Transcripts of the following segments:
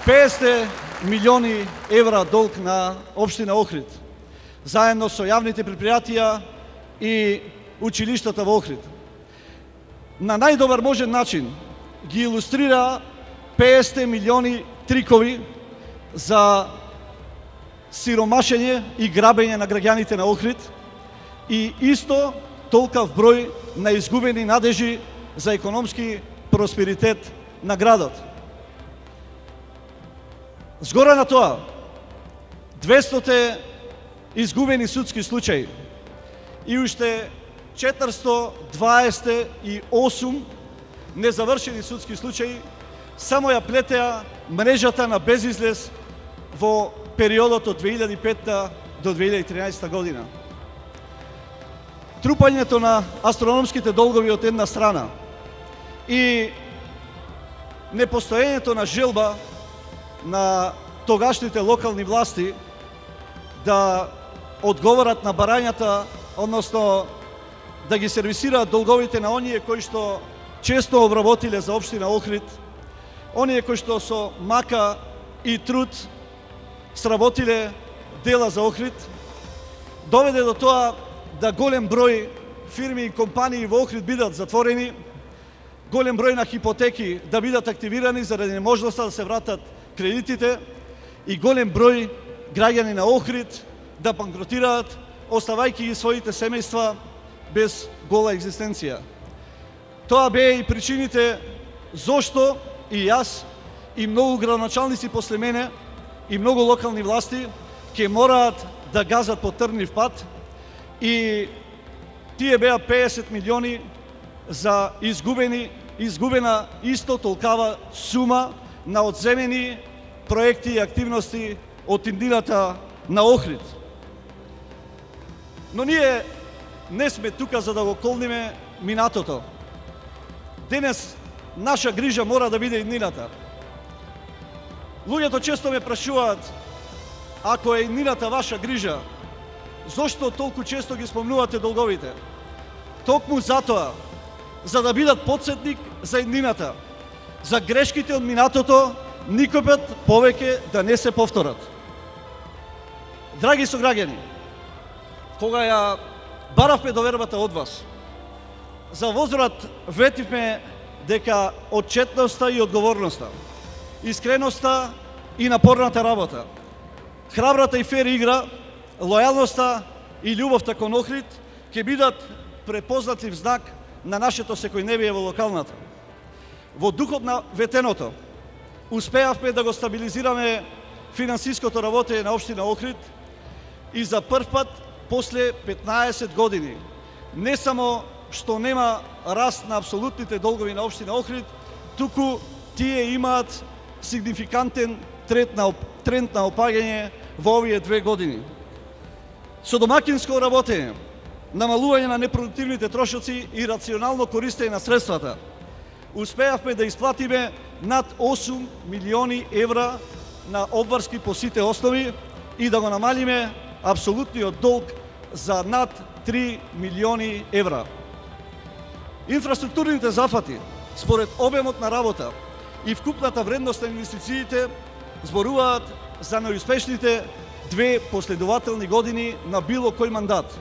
50 милиони евра долг на општина Охрид, заедно со јавните предпријатија и училиштата во Охрид. На најдобар можен начин ги илустрира 50 милиони трикови за сиромашење и грабење на граѓаните на Охрид и исто толкав број на изгубени надежи за економски просперитет на градот. Згора на тоа, 200 изгубени судски случаи и уште 428 незавршени судски случаи само ја плетеа мрежата на безизлез во периодот од 2005 до 2013 година. Трупањето на астрономските долгови од една страна и непостоењето на желба на тогашните локални власти да одговорат на барањата, односно да ги сервисираат долговите на оние кои што често обработиле за општина Охрид, оние кои што со мака и труд сработиле дела за Охрид, доведе до тоа да голем број фирми и компании во Охрид бидат затворени, голем број на хипотеки да бидат активирани заради неможноста да се вратат кредитите и голем број граѓани на Охрид да банкротираат, оставајќи ги своите семејства без гола екзистенција. Тоа беа и причините зошто и јас и многу градоначалници после мене и многу локални власти ќе мораат да газат по трнив пат и тие беа 50 милиони за изгубена исто толкава сума на одземени проекти и активности од иднината на Охрид. Но ние не сме тука за да го колниме минатото. Денес наша грижа мора да биде иднината. Луѓето често ме прашуваат, ако е иднината ваша грижа, зошто толку често ги спомнувате долговите? Токму затоа, за да бидат потсетник за иднината, за грешките од минатото, никој пат повеќе да не се повторат. Драги сограѓани, кога ја баравме довербата од вас, за возврат ветивме дека отчетноста и одговорноста, искреноста и напорната работа, храбрата и фер игра, лојалноста и љубовта кон Охрид ќе бидат препознатлив знак на нашето секојдневие во локалната. Во духот на ветеното, успеавме да го стабилизираме финансиското работење на општина Охрид и за прв пат после 15 години не само што нема раст на апсолутните долгови на општина Охрид, туку тие имаат сигнификантен тренд на опаѓање во овие 2 години. Со домакинско работење, намалување на непродуктивните трошоци и рационално користење на средствата, успеавме да исплатиме над 8 милиони евра на обврски по сите основи и да го намалиме апсолутниот долг за над 3 милиони евра. Инфраструктурните зафати, според обемот на работа и вкупната вредност на инвестициите, зборуваат за најуспешните 2 последователни години на било кој мандат.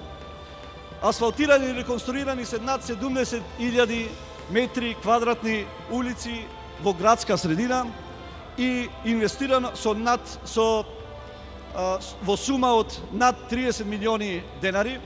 Асфалтирани и реконструирани се над 70.000 метри квадратни улици во градска средина и инвестирано во сума од над 30 милиони денари.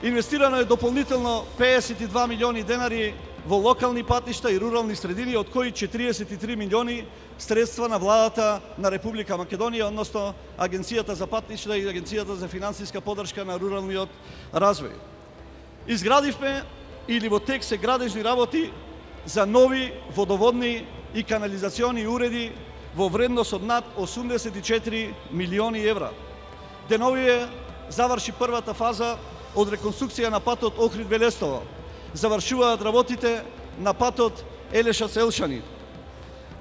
Инвестирано е дополнително 52 милиони денари во локални патишта и рурални средини, од кои 43 милиони средства на владата на Република Македонија, односно Агенцијата за патишта и Агенцијата за финансиска поддршка на руралниот развој. Изградивме или во тек се градежни работи за нови водоводни и канализациони уреди во вредност од над 84 милиони евра. Деновие заврши првата фаза од реконструкција на патот Охрид-Велестово. Завршуваат работите на патот Елешац-Елшани.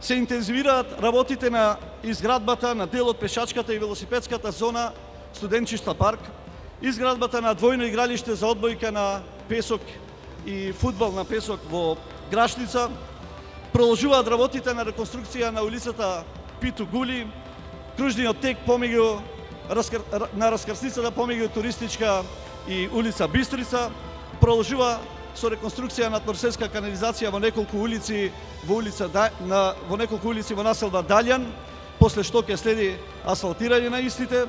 Се интензивираат работите на изградбата на дел од пешачката и велосипедската зона Студенчишта парк, изградбата на двојно игралиште за одбојка на песок и фудбал на песок во Грашница, продолжуваат работите на реконструкција на улицата Питу Гули, кружниот тек помеѓу на раскрсницата помеѓу туристичка и улица Бистрица продолжува со реконструкција на торсеска канализација во неколку улици во населба Далјан, после што ќе следи асфалтирање на истите,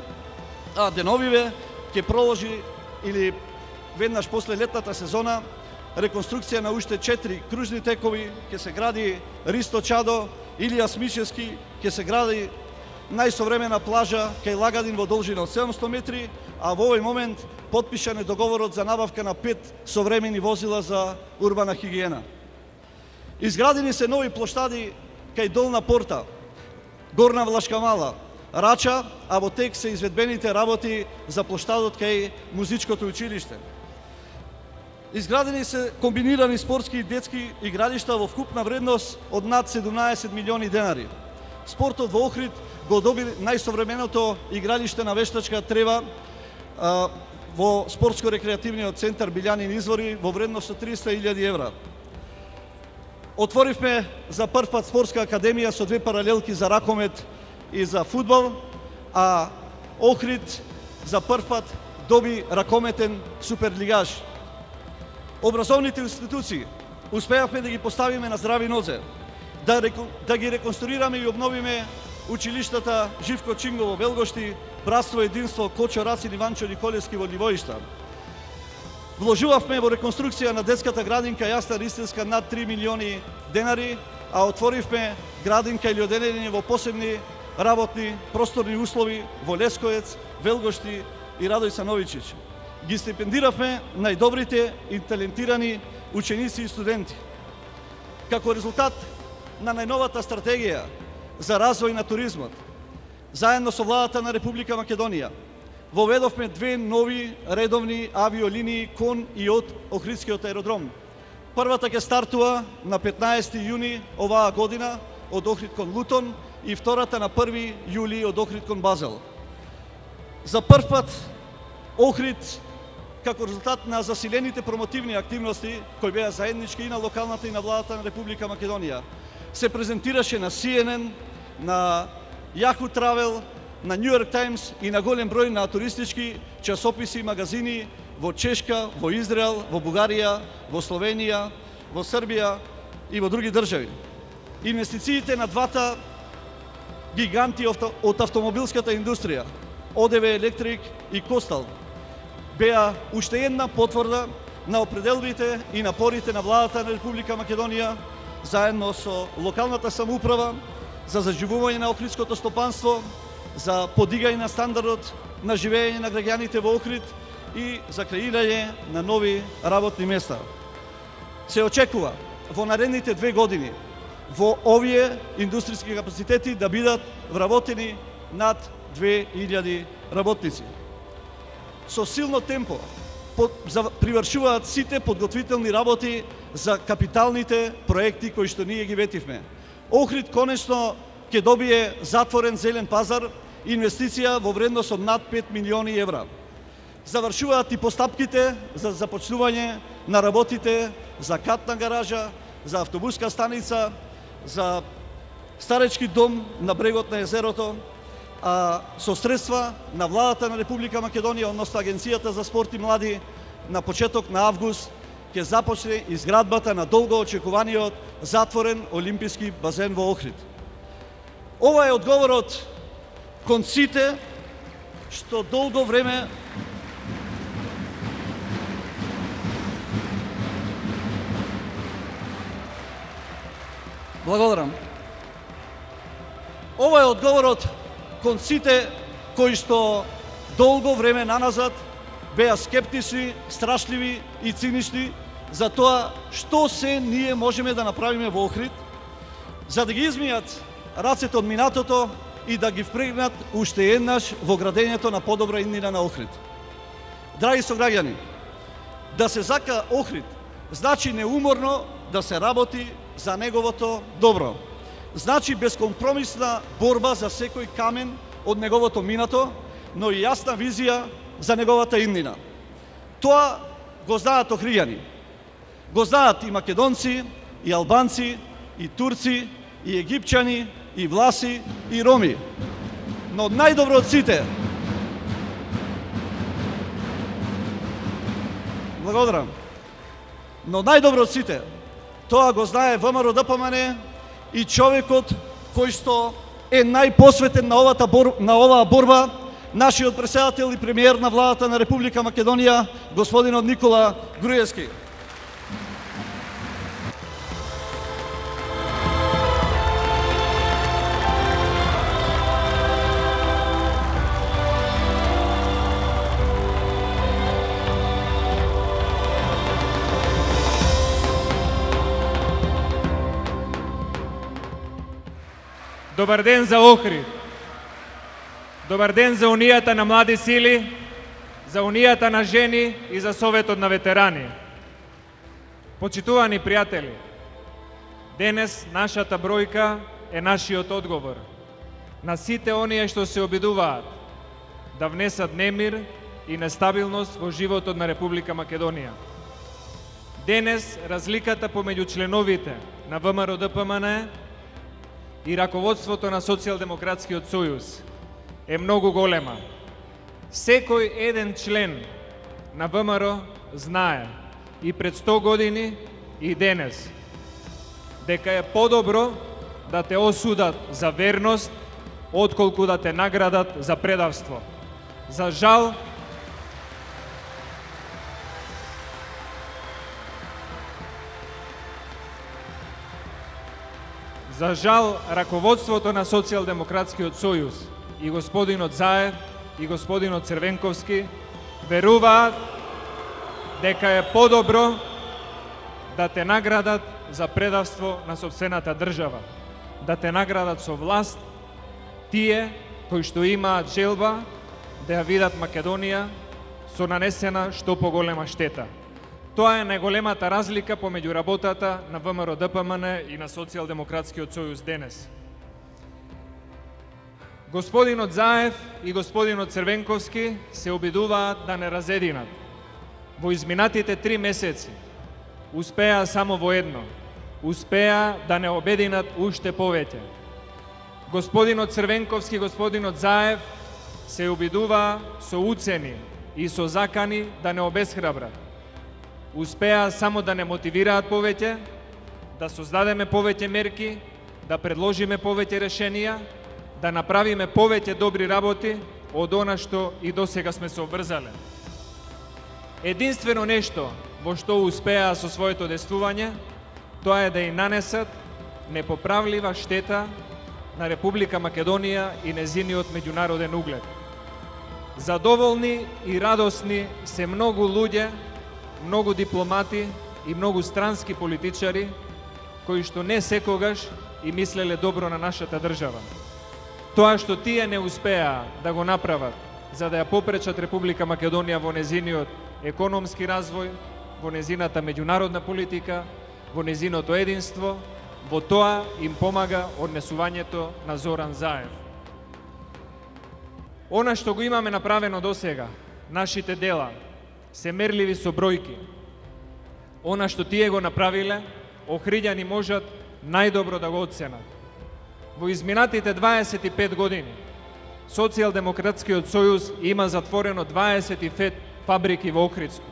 а деновиве ќе продолжи или веднаш после летната сезона реконструкција на уште 4 кружни текови, ќе се гради Ристо Чадо, Илија Смичевски, ќе се гради најсовремена плажа кај Лагадин во должина од 700 метри, а во овој момент потпишан е договорот за набавка на 5 современи возила за урбана хигиена. Изградени се нови плоштади кај Долна Порта, Горна Влашка Мала, Рача, а во тек се изведбените работи за плоштадот кај Музичкото училиште. Изградени се комбинирани спортски и детски игралишта во вкупна вредност од над 17 милиони денари. Спортот во Охрид го доби најсовременото игралиште на вештачка трева во спортско-рекреативниот центар Билјанин извори во вредност од 300.000 евра. Отворивме за прв пат спортска академија со 2 паралелки за ракомет и за фудбал, а Охрид за прв пат доби ракометен суперлигаш. Образовните институции успеавме да ги поставиме на здрави нозе, да ги реконструираме и обновиме училиштата Живко Чинго во Велгошти, Братство Единство Кочо Рацин Иванчо Николевски во Ливоишта. Вложувавме во реконструкција на детската градинка Јасна Ристинска над 3 милиони денари, а отворивме градинка или одделение во посебни работни просторни услови во Лесковец, Велгошти и Радој Сановичич. Ги стипендиравме најдобрите и талентирани ученици и студенти. Како резултат на најновата стратегија за развој на туризмот, заедно со владата на Република Македонија, воведовме 2 нови редовни авиолинии кон и од Охридскиот аеродром. Првата ќе стартува на 15 јуни оваа година од Охрид кон Лутон и втората на 1 јули од Охрид кон Базел. За прв пат Охрид, како резултат на засилените промотивни активности кои беа заеднички и на локалната и на владата на Република Македонија, се презентираше на CNN, на Yahoo Travel, на New York Times и на голем број на туристички часописи и магазини во Чешка, во Израел, во Бугарија, во Словенија, во Србија и во други држави. Инвестициите на двата гиганти од автомобилската индустрија, ОДВ Електрик и Костал, беа уште една потврда на определбите и напорите на владата на Република Македонија заедно со локалната самоуправа за заживување на охридското стопанство, за подигање на стандардот на живење на граѓаните во Охрид и за креирање на нови работни места. Се очекува во наредните 2 години во овие индустријски капацитети да бидат вработени над 2000 работници. Со силно темпо привршуваат сите подготвителни работи за капиталните проекти кои што ние ги ветивме. Охрид конечно ќе добие затворен зелен пазар, инвестиција во вредност од над 5 милиони евра. Завршуваат и постапките за започнување на работите за катна гаража, за автобуска станица, за старечки дом на брегот на езерото, а со средства на владата на Република Македонија, односно Агенцијата за спорт и млади, на почеток на август ќе започне изградбата на долго очекуваниот затворен олимписки базен во Охрид. Ова е одговорот кон сите што долго време Благодарам. Ова е одговорот кон сите кои што долго време наназад беа скептични, страшливи и цинични за тоа што се ние можеме да направиме во Охрид, за да ги измијат рацете од минатото и да ги впрегнат уште еднаш во градењето на подобра иднина на Охрид. Драги сограѓани, да се сака Охрид значи неуморно да се работи за неговото добро. Значи безкомпромисна борба за секој камен од неговото минато, но и јасна визија за неговата иднина. Тоа го знаат охриѓани. Го знаат и македонци, и албанци, и турци, и египчани, и власи, и роми. Но најдобро од сите, благодарам, но најдобро од сите, тоа го знае ВМРО ДПМН и човекот кој што е најпосветен на оваа борба, нашиот претседател и премиер на владата на Република Македонија, господинот Никола Груевски. Добар ден за Охрид. Добар ден за Унијата на млади сили, за Унијата на жени и за Советот на ветерани. Почитувани пријатели, денес нашата бројка е нашиот одговор на сите оние што се обидуваат да внесат немир и нестабилност во животот на Република Македонија. Денес разликата помеѓу членовите на ВМРО ДПМН и раководството на Социјалдемократскиот сојуз е многу голема. Секој еден член на ВМРО знае и пред 100 години и денес дека е подобро да те осудат за верност отколку да те наградат за предавство. За жал, раководството на Социјалдемократскиот сојуз и господинот Заев и господинот Црвенковски веруваат дека е подобро да те наградат за предавство на сопствената држава, да те наградат со власт тие кои што имаат желба да ја видат Македонија со нанесена што поголема штета. Тоа е најголемата разлика помеѓу работата на ВМРО ДПМН и на Социјалдемократскиот сојуз денес. Господинот Заев и господинот Црвенковски се обидуваат да не разединат. Во изминатите 3 месеци успеа само во едно. Успеа да не обединат уште повеќе. Господинот Црвенковски и господинот Заев се обидуваа со уцени и со закани да не обесхрабрат. Успеа само да не мотивираат повеќе, да создадеме повеќе мерки, да предложиме повеќе решенија, да направиме повеќе добри работи од она што и досега сме се обврзале. Единствено нешто во што успеа со своето действување, тоа е да и нанесат непоправлива штета на Република Македонија и незиниот меѓународен углед. Задоволни и радосни се многу луѓе, многу дипломати и многу странски политичари кои што не секогаш и мислеле добро на нашата држава. Тоа што тие не успеа да го направат за да ја попречат Република Македонија во незиниот економски развој, во незината меѓународна политика, во незиното единство, во тоа им помага однесувањето на Зоран Заев. Она што го имаме направено досега, нашите дела, се мерливи со бројки. Она што тие го направиле, охриѓани можат најдобро да го оценат. Во изминатите 25 години, Социјалдемократскиот сојуз има затворено 25 фабрики во Охридско.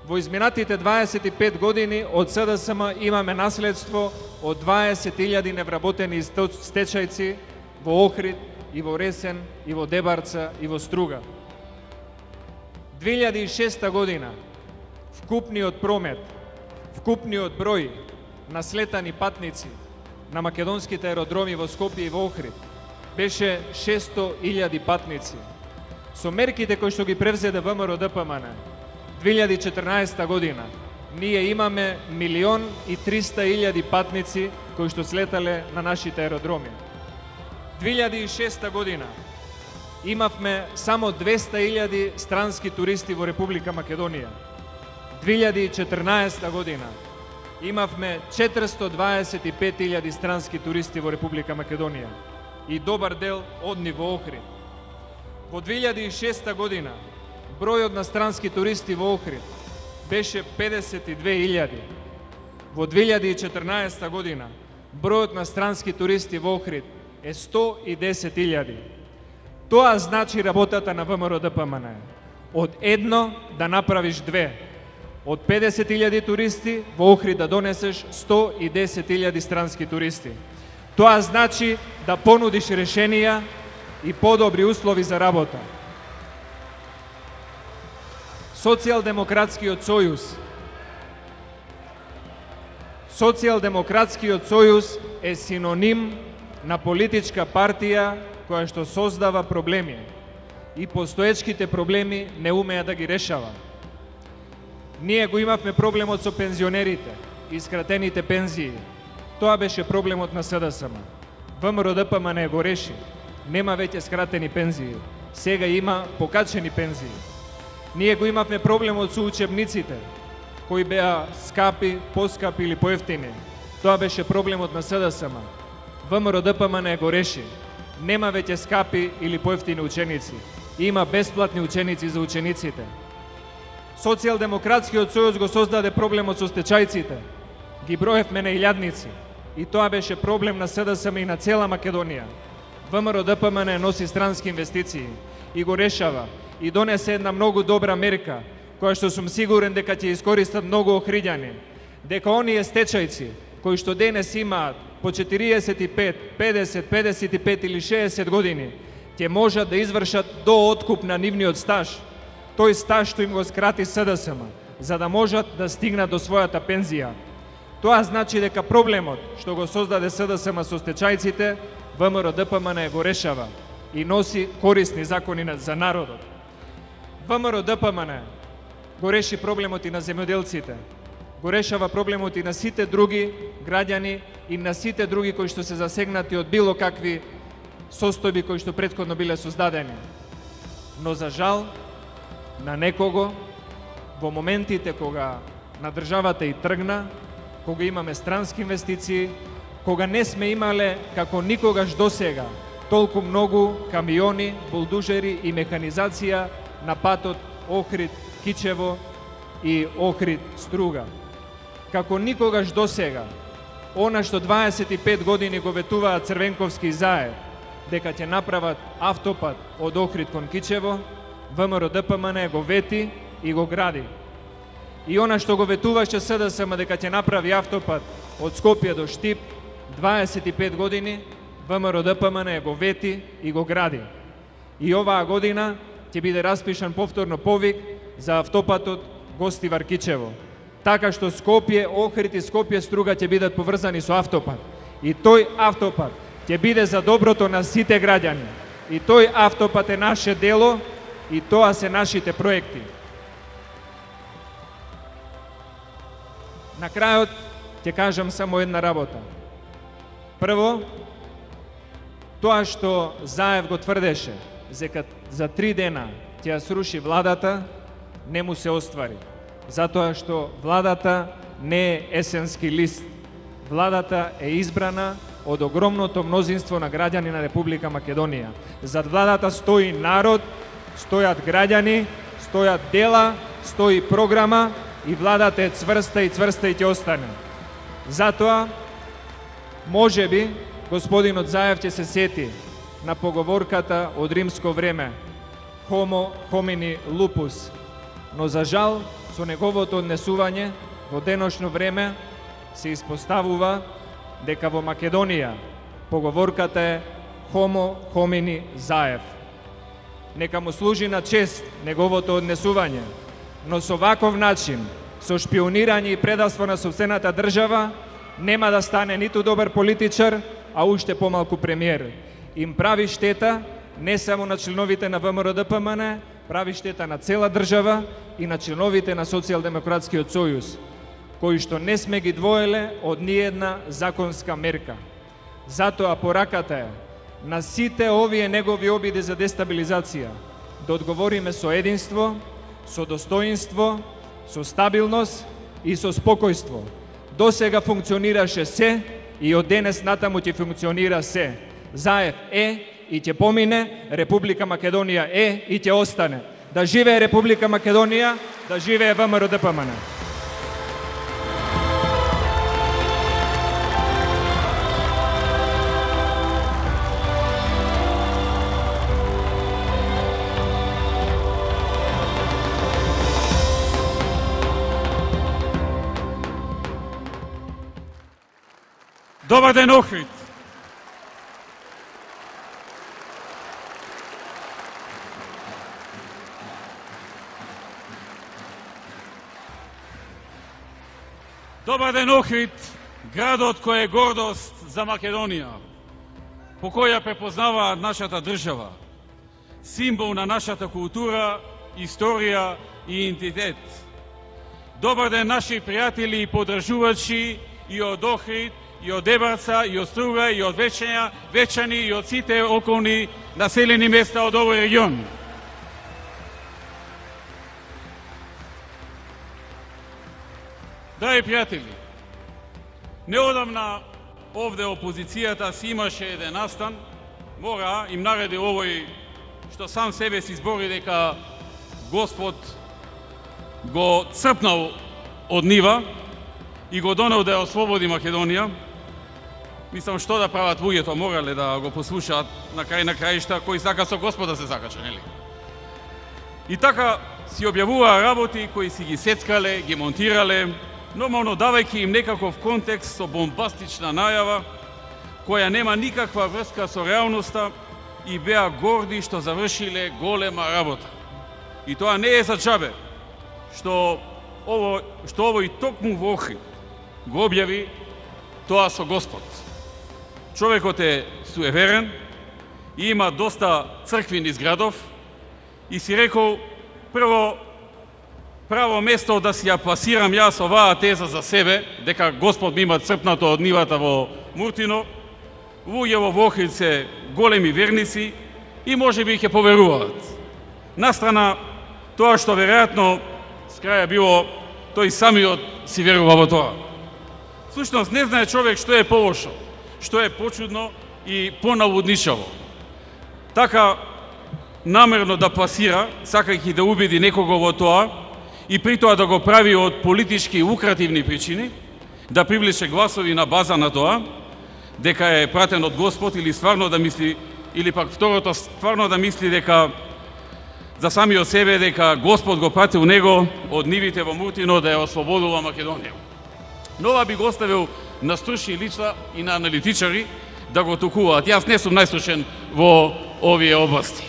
Во изминатите 25 години од СДСМ имаме наследство од 20.000 невработени стечајци во Охрид и во Ресен и во Дебарца и во Струга. 2006 година вкупниот промет, вкупниот број на слетани патници на македонските аеродроми во Скопје и во Охрид беше 600.000 патници. Со мерките кои што ги превзеде ВМРО ДПМН 2014 година ние имаме 1.300.000 патници кои што слетале на нашите аеродроми. 2006 година имавме само 200.000 странски туристи во Република Македонија. 2014 година имавме 425.000 странски туристи во Република Македонија и добар дел од нив во Охрид. Во 2006 година бројот на странски туристи во Охрид беше 52.000. Во 2014 година бројот на странски туристи во Охрид е 110.000. Тоа значи работата на ВМРО-ДПМН. Од едно да направиш две. Од 50.000 туристи во Охрид да донесеш 110.000 странски туристи. Тоа значи да понудиш решенија и подобри услови за работа. Социјалдемократскиот сојуз е синоним на политичка партија која што создава проблеми и постоечките проблеми не умеа да ги решава. Ние го имавме проблемот со пензионерите и скратените пензии. Тоа беше проблемот на СДСМ. ВМРО-ДПМН го реши. Нема веќе скратени пензии. Сега има покачени пензии. Ние го имавме проблемот со учебниците, кои беа скапи, поскапи или поевтини. Тоа беше проблемот на СДСМ. ВМРО-ДПМН го реши. Нема веќе скапи или поевтини ученици. Има бесплатни ученици за учениците. Социјалдемократскиот сојуз го создаде проблемот со стечајците. Ги броевме на илјадници. И тоа беше проблем на СДСМ и на цела Македонија. ВМРО-ДПМН носи странски инвестиции и го решава. И донесе една многу добра мерка, која што сум сигурен дека ќе искористат многу охриѓани. Дека оние стечајци, кои што денес имаат по 45, 50, 55 или 60 години, ќе можат да извршат до откуп на нивниот стаж. Тој стаж што им го скрати СДСМ, за да можат да стигнат до својата пензија. Тоа значи дека проблемот што го создаде СДСМ со стечајците, ВМРО-ДПМН го решава и носи корисни закони за народот. ВМРО-ДПМН го реши проблемот и на земјоделците, го решава проблемот и на сите други граѓани и на сите други кои што се засегнати од било какви состојби кои што претходно биле создадени. Но за жал, на некого, во моментите кога на државата и тргна, кога имаме странски инвестиции, кога не сме имале како никогаш досега толку многу камиони, булдужери и механизација на патот Охрид-Кичево и Охрид-Струга. Како никогаш досега, она што 25 години го ветуваат Црвенковски и Заев, дека ќе направат автопат од Охрид кон Кичево, ВМРО-ДПМН го вети и го гради. И она што го ветуваше СДСМ дека ќе направи автопат од Скопје до Штип, 25 години, ВМРО-ДПМН го вети и го гради. И оваа година ќе биде распишан повторно повик за автопатот Гостивар-Кичево. Така што Скопје, Охрид и Скопје-Струга ќе бидат поврзани со автопат. И тој автопат ќе биде за доброто на сите граѓани. И тој автопат е наше дело и тоа се нашите проекти. На крајот ќе кажам само една работа. Прво, тоа што Заев го тврдеше, за 3 дена ќе ја сруши владата, не му се оствари. Затоа што владата не е есенски лист. Владата е избрана од огромното мнозинство на граѓани на Република Македонија. Зад владата стои народ, стојат граѓани, стојат дела, стои програма и владата е цврста и цврста и ќе остане. Затоа, можеби, господинот Заев ќе се сети на поговорката од римско време Homo homini lupus, но за жал, со неговото однесување во деношно време се испоставува дека во Македонија поговорката е Homo homini Заев. Нека му служи на чест неговото однесување, но со ваков начин, со шпионирање и предавство на сопствената држава, нема да стане ниту добар политичар, а уште помалку премиер. Им прави штета не само на членовите на ВМРО-ДПМН, прави штета на цела држава и на членовите на Социјалдемократскиот сојуз, кои што не сме ги двоеле од ниедна законска мерка. Затоа пораката е на сите овие негови обиди за дестабилизација да одговориме со единство, со достоинство, со стабилност и со спокојство. Досега функционираше се и од денес натаму ќе функционира се. Заев е и ќе помине, Република Македонија е и ќе остане. Да живее Република Македонија, да живее ВМРО-ДПМН. Добар ден, Охрид! Добар ден, Охрид, градот кој е гордост за Македонија, по која препознава нашата држава, символ на нашата култура, историја и идентитет. Добар ден, наши пријатели и подржувачи и од Охрид, и од Дебарца, и од Струга, и од Вечани, и од сите околни населени места од овој регион. Драги пријатели, неодамна овде опозицијата си имаше еден настан, мора им нареди овој што сам себе си збори дека Господ го црпнал од нива и го донел да ја ослободи Македонија. Мислам, што да прават луѓето, морале да го послушаат на крај на краишта, кој сака со Господа се закача, нели? И така си објавуваа работи кои си ги сецкале, ги монтирале, нормално давајќи им некаков контекст со бомбастична најава, која нема никаква врска со реалноста и беа горди што завршиле голема работа. И тоа не е за џабе, што овој токму во Охрид го објави тоа со Господ. Човекот е суеверен и има доста цркви низ градов и си рекол, прво, право место да си ја пласирам јас оваа теза за себе, дека Господ ми има црпнато од нивата во Муртино, луѓе во Охрид се големи верници и можеби ќе поверуваат. Настрана тоа што веројатно с краја било тој самиот си верува во тоа. Всушност не знае човек што е полошо, што е почудно и поналудничаво. Така намерно да пласира, сакајќи да убеди некого во тоа и при тоа да го прави од политички лукративни причини, да привлече гласови на база на тоа, дека е пратен од Господ или стварно да мисли, или пак второто, стварно да мисли дека за самиот себе дека Господ го пратил него од нивите во Муртино да ја ослободува Македонија. Но ова би го оставил на стручни лица и на аналитичари да го тукуваат. Јас не сум најстручен во овие области.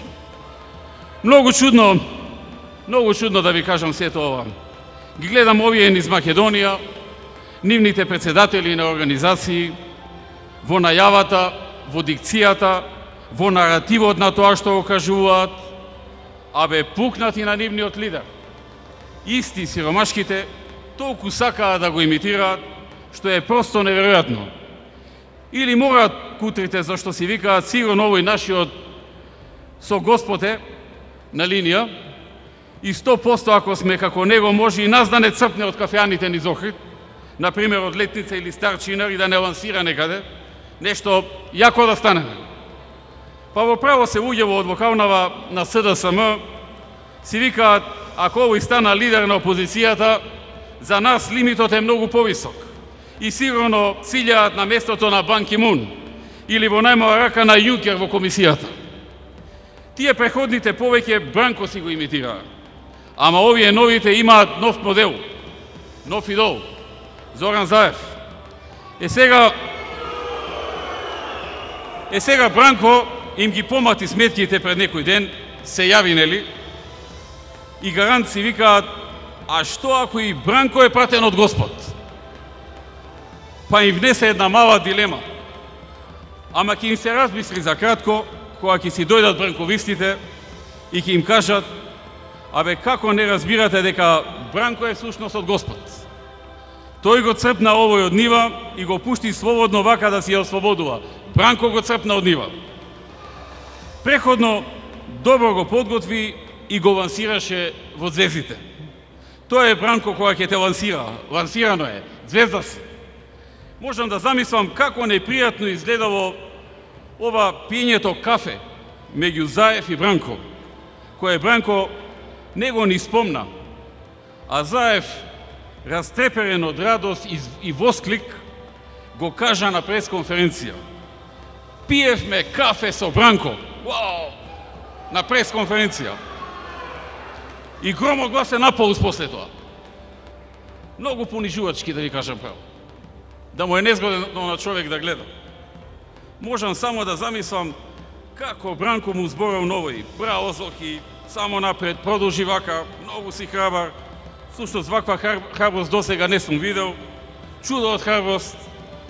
Многу чудно да ви кажам сето ова. Ги гледам овие низ Македонија, нивните председатели на организации, во најавата, во дикцијата, во наративот на тоа што го кажуваат, абе пукнати на нивниот лидер. Исти сиромашките толку сакаат да го имитираат, што е просто неверојатно. Или мораат кутрите зашто си викаат сигурно овој нашиот со Господ е на линија и 100% ако сме како него може и нас да не црпне од кафеаните низ Охрид, например од Летница или Стар Чинар и да не лансира некаде, нешто јако да стане. Па во право се луѓе од локалнава на СДСМ си викаат, ако овој стана лидер на опозицијата, за нас лимитот е многу повисок. И сигурно цилјаат на местото на Бан Ки Мун или во најмала рака на Јункер во комисијата. Тие преходните повеќе Бранко си го имитираа. Ама овие новите имаат нов модел, нов идол, Зоран Заев. Сега Бранко им ги помати сметките пред некој ден, се јави, нели? И гарант си викаат, а што ако и Бранко е пратен од Господ? Па им внесе една мала дилема. Ама ќе им се размисли за кратко, кога ќе си дојдат бранковистите и ќе им кажат, абе како не разбирате дека Бранко е всушност од Господ? Тој го црпна овој од нива и го пушти слободно вака да си ја ослободува. Бранко го црпна од нива. Преходно добро го подготви и го лансираше во звездите. Тоа е Бранко кога ќе те лансира. Лансирано е. Звезда си. Можам да замислам како непријатно изгледало ова пиењето кафе меѓу Заев и Бранко, кое Бранко не го ни спомна, а Заев, растреперен од радост и восклик, го кажа на пресконференција. Пиевме кафе со Бранко. Вау! На пресконференција. И громогласен аплауз после тоа. Многу понижувачки, да ви кажам право. да му е незгодно на човек да гледа. Можам само да замислам како Бранко му зборал новој, браво Зоки, само напред, продолжи вака, многу си храбар. Всушност ваква храброст досега не сум видел. Чудо од храброст.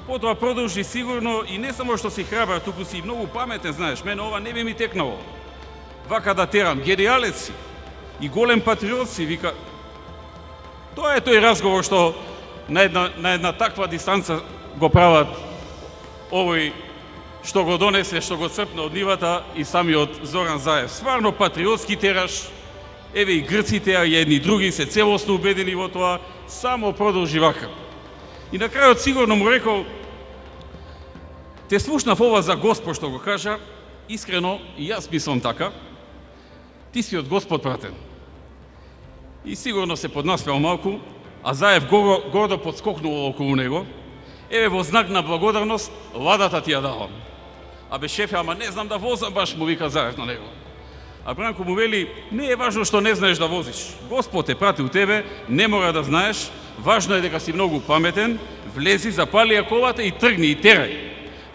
Потоа продолжи сигурно и не само што си храбар, туку си многу паметен, знаеш, мене ова не би ми текнало. Вака да терам, гениалец си и голем патриот си, вика. Тоа е тој разговор што на една таква дистанца го прават овој што го донесе, што го црпна од нивата и самиот Зоран Заев. Стварно патриотски тераш, еве и грците, а и едни други се целосно убедени во тоа, само продолжи вака. И на крајот сигурно му рекол, те слушнав ова за Господ што го кажа, искрено и јас мислам така, ти си од Господ пратен. И сигурно се поднасмеал малку, а Заев гордо подскокнул околу него, еве во знак на благодарност, ладата ти ја давам. Абе шефе, ама не знам да возам баш, му вика Заев на него. А Бранко му вели, не е важно што не знаеш да возиш. Господ те прати у тебе, не мора да знаеш, важно е дека си многу паметен, влези, запали ја колата и тргни и терај.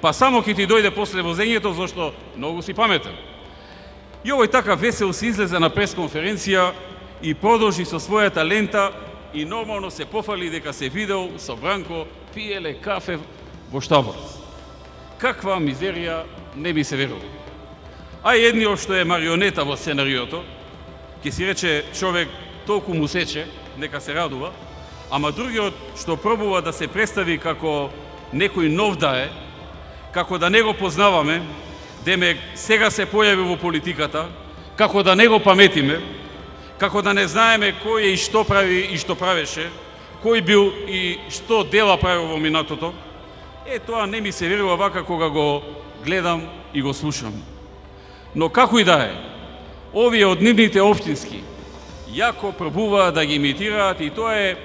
Па само ќе ти дојде после возењето, зашто многу си паметен. И овој така весел се излезе на пресконференција и продолжи со својата лента и нормално се пофали дека се видел со Бранко пиеле кафе во штабот. Каква мизерија, не би се верува. А едниот што е марионета во сценариото, ќе си рече човек толку му сече, нека се радува, ама другиот што пробува да се представи како некој нов да е, како да не го познаваме, демек сега се појави во политиката, како да не го паметиме, како да не знаеме кој е и што прави и што правеше, кој бил и што дела правил во минатото, тоа не ми се верува вака кога го гледам и го слушам. Но како и да е, овие од нивните општински јако пробуваат да ги имитираат и тоа е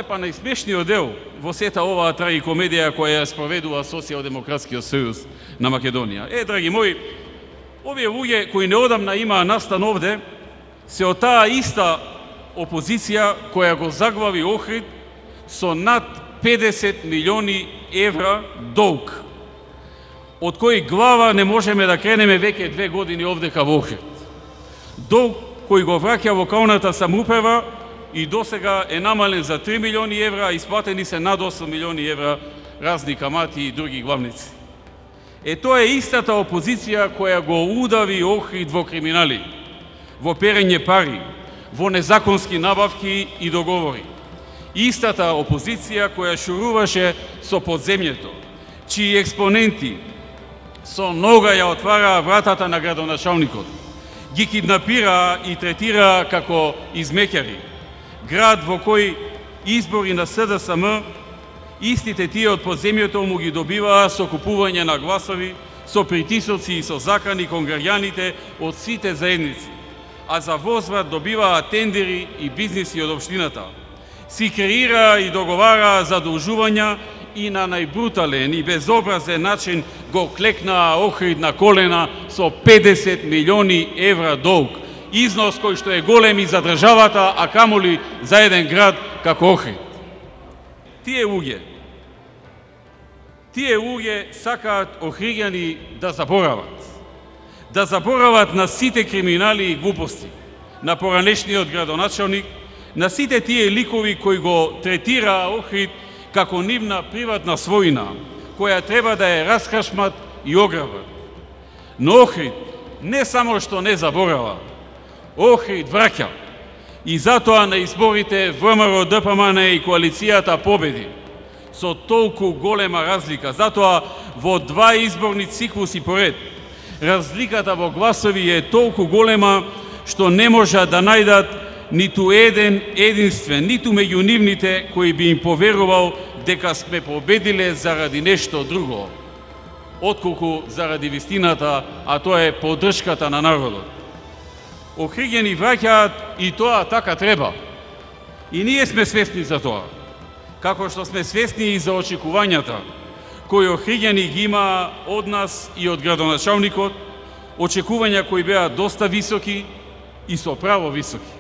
па најсмешниот дел во сета оваа трагикомедија која ја спроведува Социјалдемократскиот сојуз на Македонија. Драги мои, овие луѓе кои неодамна имаа настан овде, се од таа иста опозиција која го заглави Охрид со над 50 милиони евра долг, од кој глава не можеме да кренеме веќе 2 години овдека во Охрид. Долг кој го враќа локалната самоуправа и досега е намален за 3 милиони евра, а исплатени се над 8 милиони евра разни камати и други главници. Тоа е истата опозиција која го удави Охрид во криминали, во перење пари, во незаконски набавки и договори. Истата опозиција која шуруваше со подземјето, чии експоненти со нога ја отвараа вратата на градоначалникот, ги киднапираа и третираа како измеќари. Град во кој избори на СДСМ, истите тие од подземјето му ги добиваа со купување на гласови, со притисоци и со закани кон граѓаните од сите заедници, а за возврат добиваа тендери и бизниси од општината. Си креираа и договараа задолжувања и на најбрутален и безобразен начин го клекнаа Охрид на колена со 50 милиони евра долг, износ кој што е голем и за државата, а камоли за еден град како Охрид. Тие луѓе сакаат охриѓани да заборават на сите криминали и глупости, на поранешниот градоначалник, на сите тие ликови кои го третираа Охрид како нивна приватна својина, која треба да ја раскашмат и ограбат. Но Охрид не само што не заборава, Охрид враќа. И затоа на изборите ВМРО, ДПМН и коалицијата победи со толку голема разлика. Затоа во 2 изборни циклуси поред разликата во гласови е толку голема што не можат да најдат ниту еден единствен, ниту меѓу нивните кој би им поверувал дека сме победиле заради нешто друго, отколку заради вистината, а тоа е поддршката на народот. Охриѓани враќаат и тоа така треба. И ние сме свесни за тоа, како што сме свесни и за очекувањата кои охриѓани ги има од нас и од градоначалникот, очекувања кои беа доста високи и со право високи.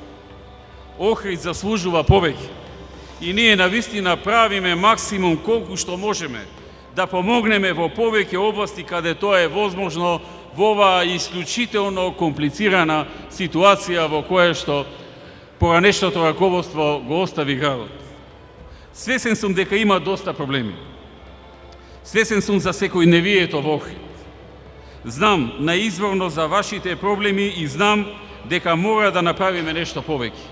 Охрид заслужува повеќе и ние навистина правиме максимум колку што можеме да помогнеме во повеќе области каде тоа е возможно во оваа исклучително комплицирана ситуација во која што поранешното раководство го остави градот. Свесен сум дека има доста проблеми. Свесен сум за секојдневието во Охрид. Знам наизворно за вашите проблеми и знам дека мора да направиме нешто повеќе.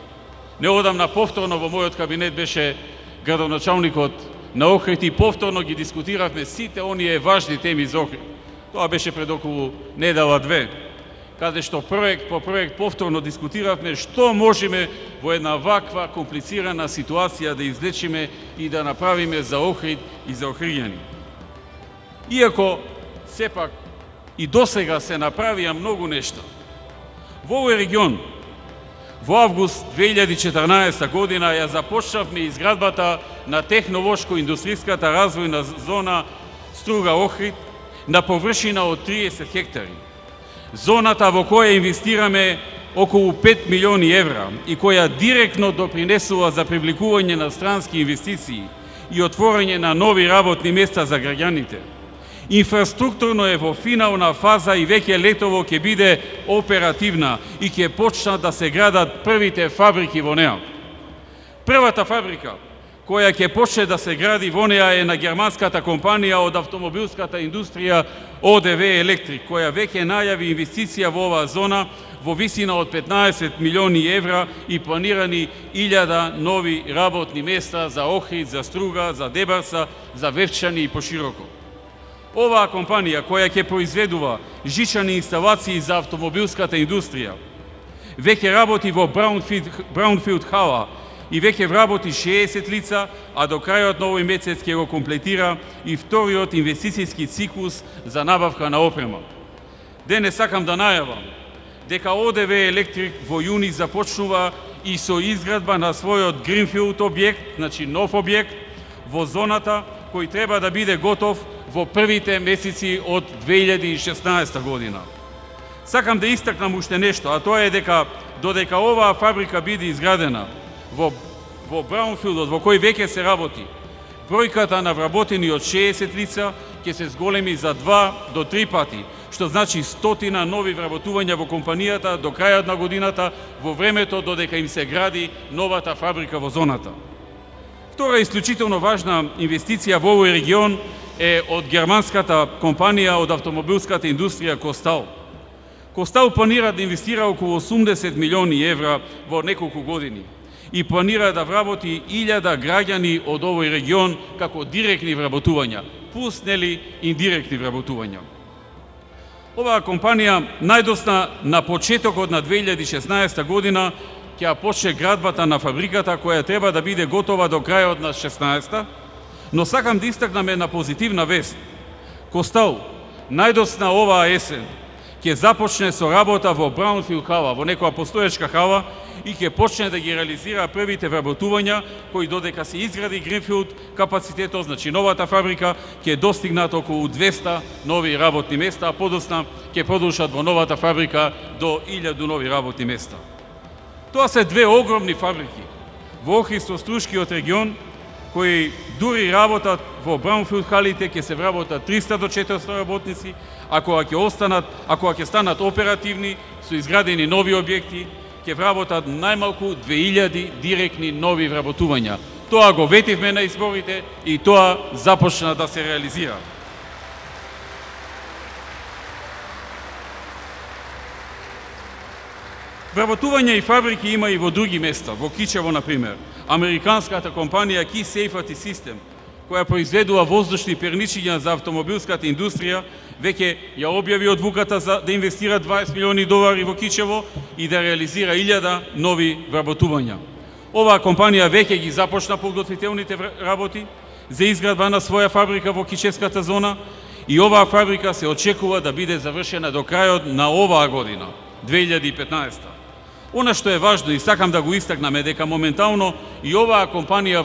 Неодамна повторно во мојот кабинет беше градоначалникот на Охрид и повторно ги дискутиравме сите оние важни теми за Охрид. Тоа беше пред околу недела-две, каде што проект по проект повторно дискутиравме што можеме во една ваква комплицирана ситуација да извлечиме и да направиме за Охрид и за охриѓани. Иако сепак и досега се направија многу нешта. Во овој регион во август 2014 година ја започнавме изградбата на технолошко-индустријската развојна зона Струга Охрид на површина од 30 хектари. Зоната во која инвестираме околу 5 милиони евра и која директно допринесува за привлекување на странски инвестиции и отворање на нови работни места за граѓаните. Инфраструктурно е во финална фаза и веќе летово ќе биде оперативна и ќе почнат да се градат првите фабрики во неа. Првата фабрика која ќе почне да се гради во неа е на германската компанија од автомобилската индустрија ОДВ Електрик, која веќе најави инвестиција во оваа зона во висина од 15 милиони евра и планирани 1000 нови работни места за Охрид, за Струга, за Дебарца, за Вевчани и пошироко. Оваа компанија која ќе произведува жичани инсталации за автомобилската индустрија веќе работи во Браунфилд хала и веќе вработи 60 лица, а до крајот на овој месец ќе го комплетира и вториот инвестицијски циклус за набавка на опрема. Денес сакам да најавам дека ОДВ Електрик во јуни започнува и со изградба на својот Гринфилд објект, значи нов објект во зоната кој треба да биде готов во првите месеци од 2016 година. Сакам да истакнам уште нешто, а тоа е дека додека оваа фабрика биде изградена во Браунфилдот, во кој веќе се работи, бројката на вработени од 60 лица ќе се зголеми за 2 до 3 пати, што значи 100 нови вработувања во компанијата до крајот на годината, во времето додека им се гради новата фабрика во зоната. Втора исклучително важна инвестиција во овој регион е од германската компанија од автомобилската индустрија Костал. Костал планира да инвестира околу 80 милиони евра во неколку години и планира да вработи 1000 граѓани од овој регион како директни вработувања, плюс индиректни вработувања. Оваа компанија најдосна на почетокот на 2016 година ќе почне градбата на фабриката која треба да биде готова до крајот на 16-та, но сакам да истакнам една позитивна вест. Костал најдосна оваа есен ќе започне со работа во Браунфилд хала, во некоја постоечка хала, и ќе почне да ги реализира првите вработувања, кои додека се изгради Гринфилд капацитетот, значи новата фабрика, ќе достигнат околу 200 нови работни места, а подосна ќе продолжат во новата фабрика до 1000 нови работни места. Тоа се две огромни фабрики во Охридско-Струшкиот регион, кои дури работат во Браунфилд халите, ќе се вработат 300 до 400 работници, ако ќе станат оперативни со изградени нови објекти, ќе вработат најмалку 2000 директни нови вработувања. Тоа го ветивме на изборите и тоа започна да се реализира. Вработувања и фабрики има и во други места, во Кичево, например. Американската компанија Key Safety System, која произведува воздушни перничиња за автомобилската индустрија, веќе ја објави одлуката за да инвестира 20 милиони долари во Кичево и да реализира 1000 нови вработувања. Оваа компанија веќе ги започна подготвителните работи за изградба на своја фабрика во Кичевската зона и оваа фабрика се очекува да биде завршена до крајот на оваа година, 2015. Она што е важно и сакам да го истакнаме дека моментално и оваа компанија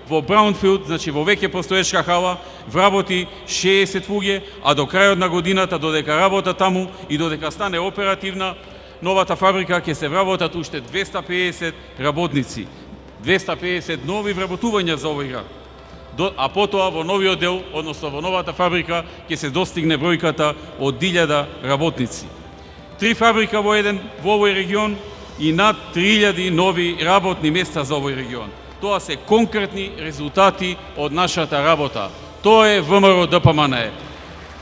во Браунфилд, значи во веќе постоечка хала, вработи 60 луѓе, а до крајот на годината, додека работа таму и додека стане оперативна, новата фабрика ќе се вработат уште 250 работници. 250 нови вработувања за овој град. А потоа во новиот дел, односно во новата фабрика, ќе се достигне бројката од 1000 работници. 3 фабрика во овој регион и над 3000 нови работни места за овој регион. Тоа се конкретни резултати од нашата работа. Тоа е ВМРО ДПМН.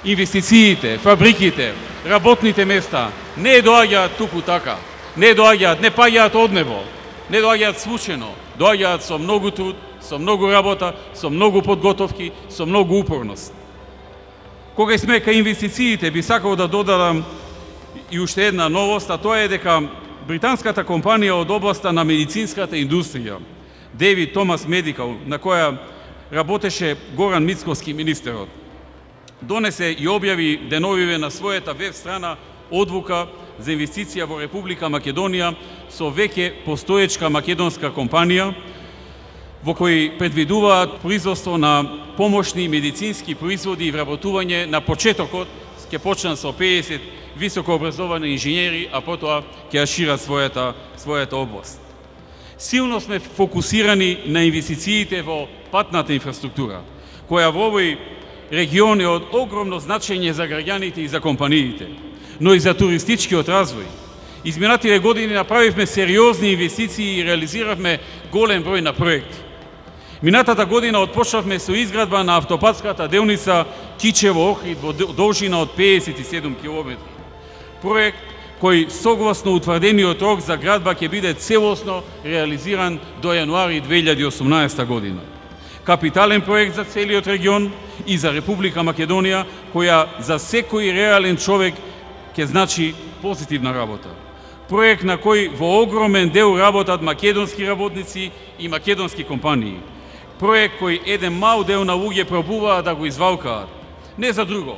Инвестициите, фабриките, работните места не доаѓаат туку така. Не паѓаат од небо. Не доаѓаат случајно. Доаѓаат со многу труд, со многу работа, со многу подготовки, со многу упорност. Кога сме кај инвестициите, би сакал да додадам и уште една новост, а тоа е дека британската компанија од областа на медицинската индустрија, David Thomas Medical, на која работеше Горан Мицковски, министерот, донесе и објави деновиве на својата веб страна одлука за инвестиција во Република Македонија со веќе постоечка македонска компанија, во кои предвидуваат производство на помошни медицински производи и вработување. На почетокот ќе почнат со 50 високообразовани инженери, а потоа ќе ја шират својата област. Силно сме фокусирани на инвестициите во патната инфраструктура, која во овој регион е од огромно значење за граѓаните и за компаниите, но и за туристичкиот развој. Изминатите години направивме сериозни инвестиции и реализиравме голем број на проекти. Минатата година отпочнавме со изградба на автопатската делница Кичево-Охрид во должина од 57 км. Проект кој согласно утврдениот рок за градба ќе биде целосно реализиран до јануари 2018 година. Капитален проект за целиот регион и за Република Македонија, која за секој реален човек ќе значи позитивна работа. Проект на кој во огромен дел работат македонски работници и македонски компании. Проект кој еден мал дел на луѓе пробуваат да го извалкаат. Не за друго,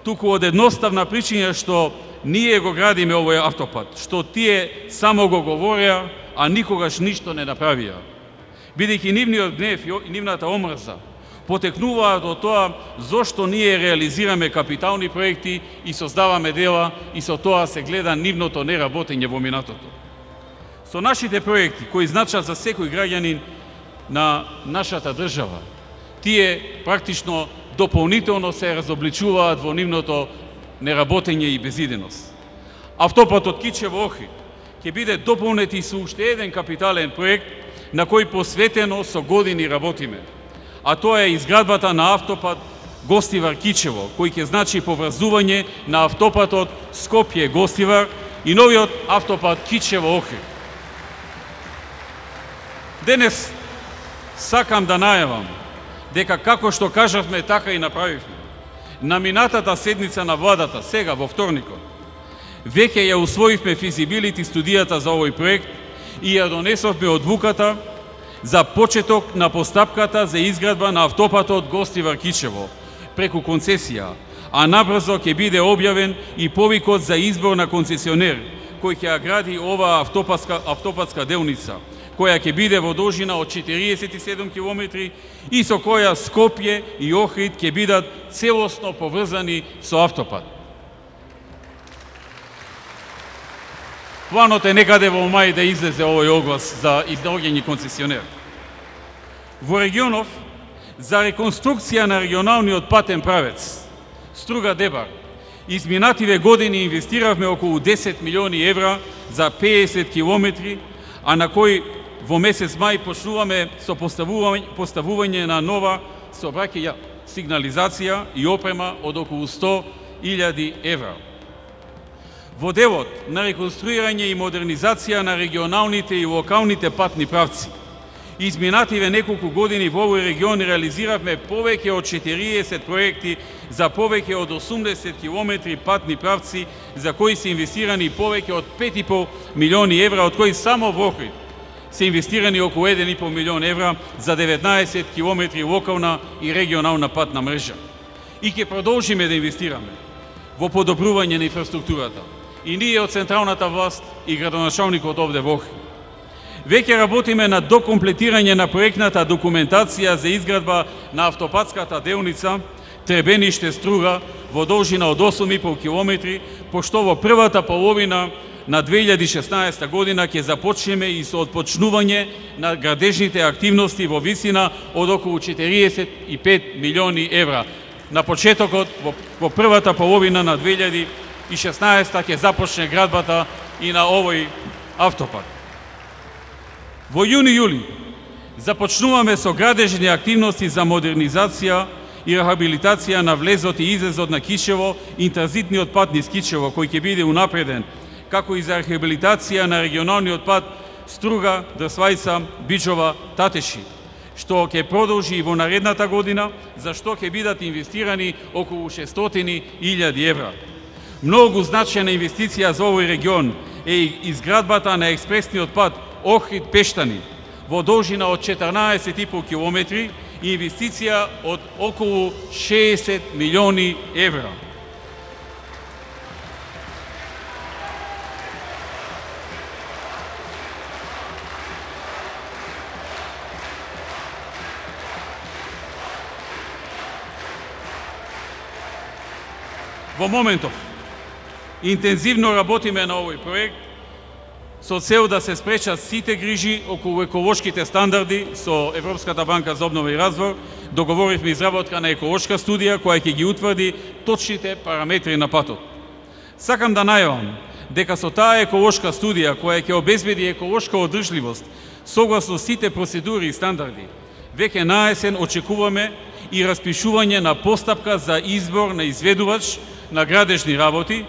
туку од едноставна причина што ние го градиме овој автопат, што тие само го говореа, а никогаш ништо не направија. Бидејќи нивниот гнев и нивната омрза потекнуваат од тоа зошто ние реализираме капитални проекти и создаваме дела и со тоа се гледа нивното неработење во минатото. Со нашите проекти, кои значат за секој граѓанин на нашата држава, тие практично дополнително се разобличуваат во нивното неработење и безиденост. Автопатот Кичево-Охрид ќе биде дополнет и со уште еден капитален проект на кој посветено со години работиме, а тоа е изградбата на автопат Гостивар-Кичево, кој ќе значи поврзување на автопатот Скопје-Гостивар и новиот автопат Кичево-Охрид. Денес сакам да најавам дека како што кажавме, така и направивме. На минатата седница на владата, сега во вторникот, веќе ја усвоивме физибилити студијата за овој проект и ја донесовме одлуката за почеток на постапката за изградба на автопатот Гостивар-Кичево преку концесија, а набрзо ќе биде објавен и повикот за избор на концесионер кој ќе ја гради оваа автопатска делница, која ќе биде во должина од 47 км и со која Скопје и Охрид ќе бидат целосно поврзани со автопат. Планот е некаде во мај да излезе овој оглас за изнаоѓање концесионер. Во регионов, за реконструкција на регионалниот патен правец Струга-Дебар, изминативе години инвестиравме околу 10 милиони евра за 50 километри, а на кој во месец мај почнуваме со поставување на нова сообраќајна сигнализација и опрема од околу 100.000 евра. Во делот на реконструирање и модернизација на регионалните и локалните патни правци, изминативе неколку години во овој регион реализиравме повеќе од 40 проекти за повеќе од 80 километри патни правци, за кои се инвестирани повеќе од 5,5 милиони евра, од кои само во Охрид се инвестирани околу 1,5 милион евра за 19 километри локална и регионална патна мрежа. И ќе продолжиме да инвестираме во подобрување на инфраструктурата. И ние од централната власт и градоначалникот овде во Охрид. Веќе работиме на докомплетирање на проектната документација за изградба на автопатската делница Требениште-Струга во должина од 8,5 км, пошто во првата половина на 2016 година ќе започнеме и со отпочнување на градежните активности во висина од околу 45 милиони евра. На почетокот, во првата половина на 2016 ќе започне градбата и на овој автопат. Во јуни-јули започнуваме со градежни активности за модернизација и рехабилитација на влезот и излезот на Кичево и транзитниот пат низ Кичево, кој ќе биде унапреден, како и за рехабилитација на регионалниот пат Струга, Дрсвајца, Бичова, Татеши, што ќе продолжи и во наредната година, за што ќе бидат инвестирани околу 600.000 евра. Многу значајна инвестиција за овој регион е изградбата на експресниот пат Охрид-Пештани во должина од 14,5 километри и инвестиција од околу 60 милиони евра. Во моментов интензивно работиме на овој проект со цел да се спречат сите грижи околу еколошките стандарди. Со Европската банка за обнова и развој договоривме изработка на еколошка студија која ќе ги утврди точните параметри на патот. Сакам да најавам дека со таа еколошка студија која ќе обезбеди еколошка одржливост согласно сите процедури и стандарди, веќе наесен очекуваме и распишување на постапка за избор на изведувач на градежни работи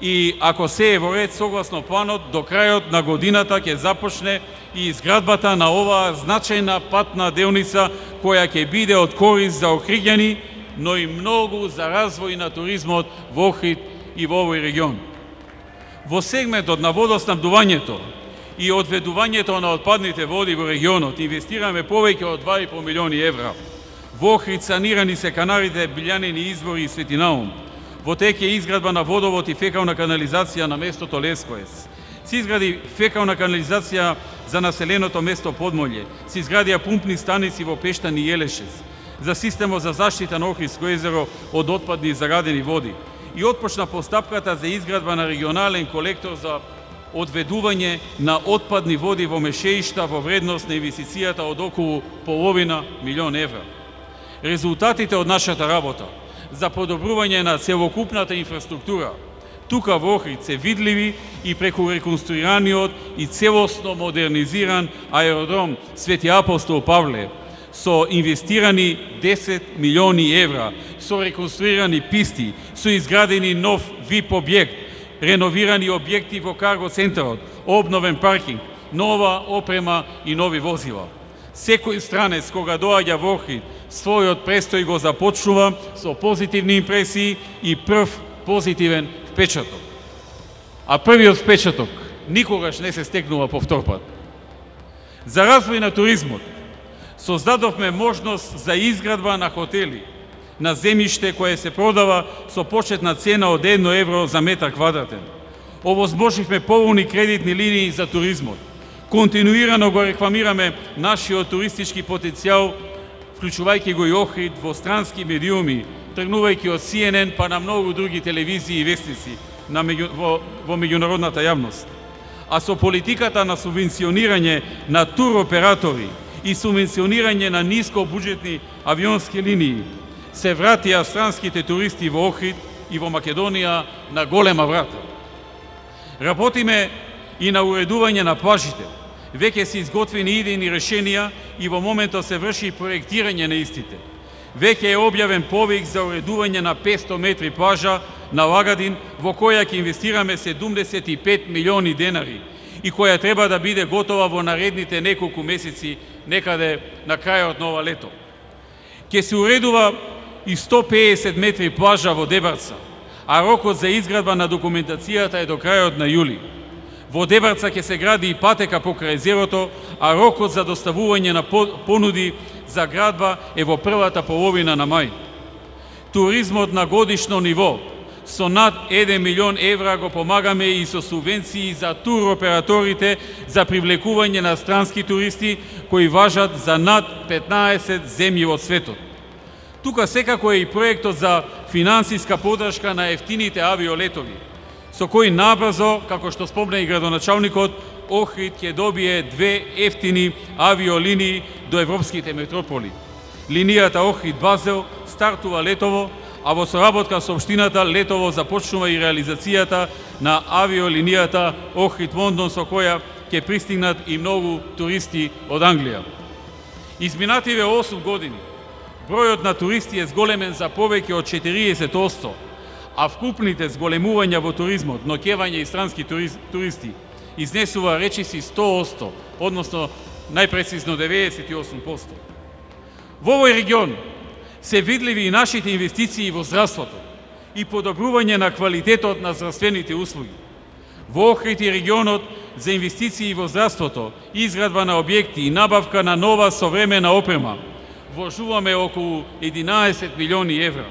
и ако се е во ред согласно планот, до крајот на годината ќе започне и изградбата на оваа значајна патна делница која ќе биде од корист за охриѓани, но и многу за развој на туризмот во Охрид и во овој регион. Во сегментот на водоснабдувањето и одведувањето на отпадните води во регионот инвестираме повеќе од 2,5 милиони евра. Во Охрид санирани се каналите Билјанини извори и Свети Наум. Во тек е изградба на водовод и фекална канализација на местото Лескоес. Се изгради фекална канализација за населеното место Подмолје. Се изградија пумпни станици во Пештани и Елешес. За системот за заштита на Охридско езеро од отпадни и загадени води. И отпочна постапката за изградба на регионален колектор за одведување на отпадни води во мешеишта во вредност на инвестицијата од околу половина милион евра. Резултатите од нашата работа за подобрување на целокупната инфраструктура тука во Охрид се видливи и преку реконструираниот и целосно модернизиран аеродром Свети Апостол Павле со инвестирани 10 милиони евра, со реконструирани писти, со изградени нов ВИП објект, реновирани објекти во карго центарот, обновен паркинг, нова опрема и нови возила. Секој странец кога доаѓа во Охрид, својот престој го започнува со позитивни импресии и прв позитивен впечаток. А првиот впечаток никогаш не се стекнува повтор пат. За развој на туризмот создадовме можност за изградба на хотели на земјиште кое се продава со почетна цена од 1 евро за метар квадратен. Овозможивме поволни кредитни линии за туризмот. Континуирано го рекламираме нашиот туристички потенцијал, вклучувајќи го и Охрид во странски медиуми, тргнувајќи од CNN па на многу други телевизии и вестници во меѓународната јавност. А со политиката на субвенционирање на туроператори и субвенционирање на нискобуџетни авионски линии, се вратија странските туристи во Охрид и во Македонија на голема врата. Работиме и на уредување на плажите. Веќе се изготвени идејни решенија и во моментот се врши проектирање на истите. Веќе е објавен повик за уредување на 500 метри плажа на Лагадин, во која ќе инвестираме 75 милиони денари и која треба да биде готова во наредните неколку месеци, некаде на крајот на ова лето. Ќе се уредува и 150 метри плажа во Дебарца, а рокот за изградба на документацијата е до крајот на јули. Во Дебарца ќе се гради и патека покрај езерото, а рокот за доставување на понуди за градба е во првата половина на мај. Туризмот на годишно ниво со над 1 милион евра го помагаме и со субвенции за туроператорите за привлекување на странски туристи кои важат за над 15 земји во светот. Тука секако е и проектот за финансиска поддршка на ефтините авиолетови. со кој набрзо, како што спомна и градоначалникот, Охрид ќе добие 2 ефтини авиолинии до европските метрополи. Линијата Охрид-Базел стартува летово, а во соработка со општината летово започнува и реализацијата на авиолинијата Охрид-Лондон, со која ќе пристигнат и многу туристи од Англија. Изминативе 8 години бројот на туристи е зголемен за повеќе од 40%, а вкупните зголемувања во туризмот, ноќевање и странски туристи, изнесува речиси 100%, односно најпрецизно 98%. Во овој регион се видливи и нашите инвестиции во здравството и подобрување на квалитетот на здравствените услуги. Во Охрид и регионот за инвестиции во здравството, изградба на објекти и набавка на нова современа опрема вложуваме околу 11 милиони евра,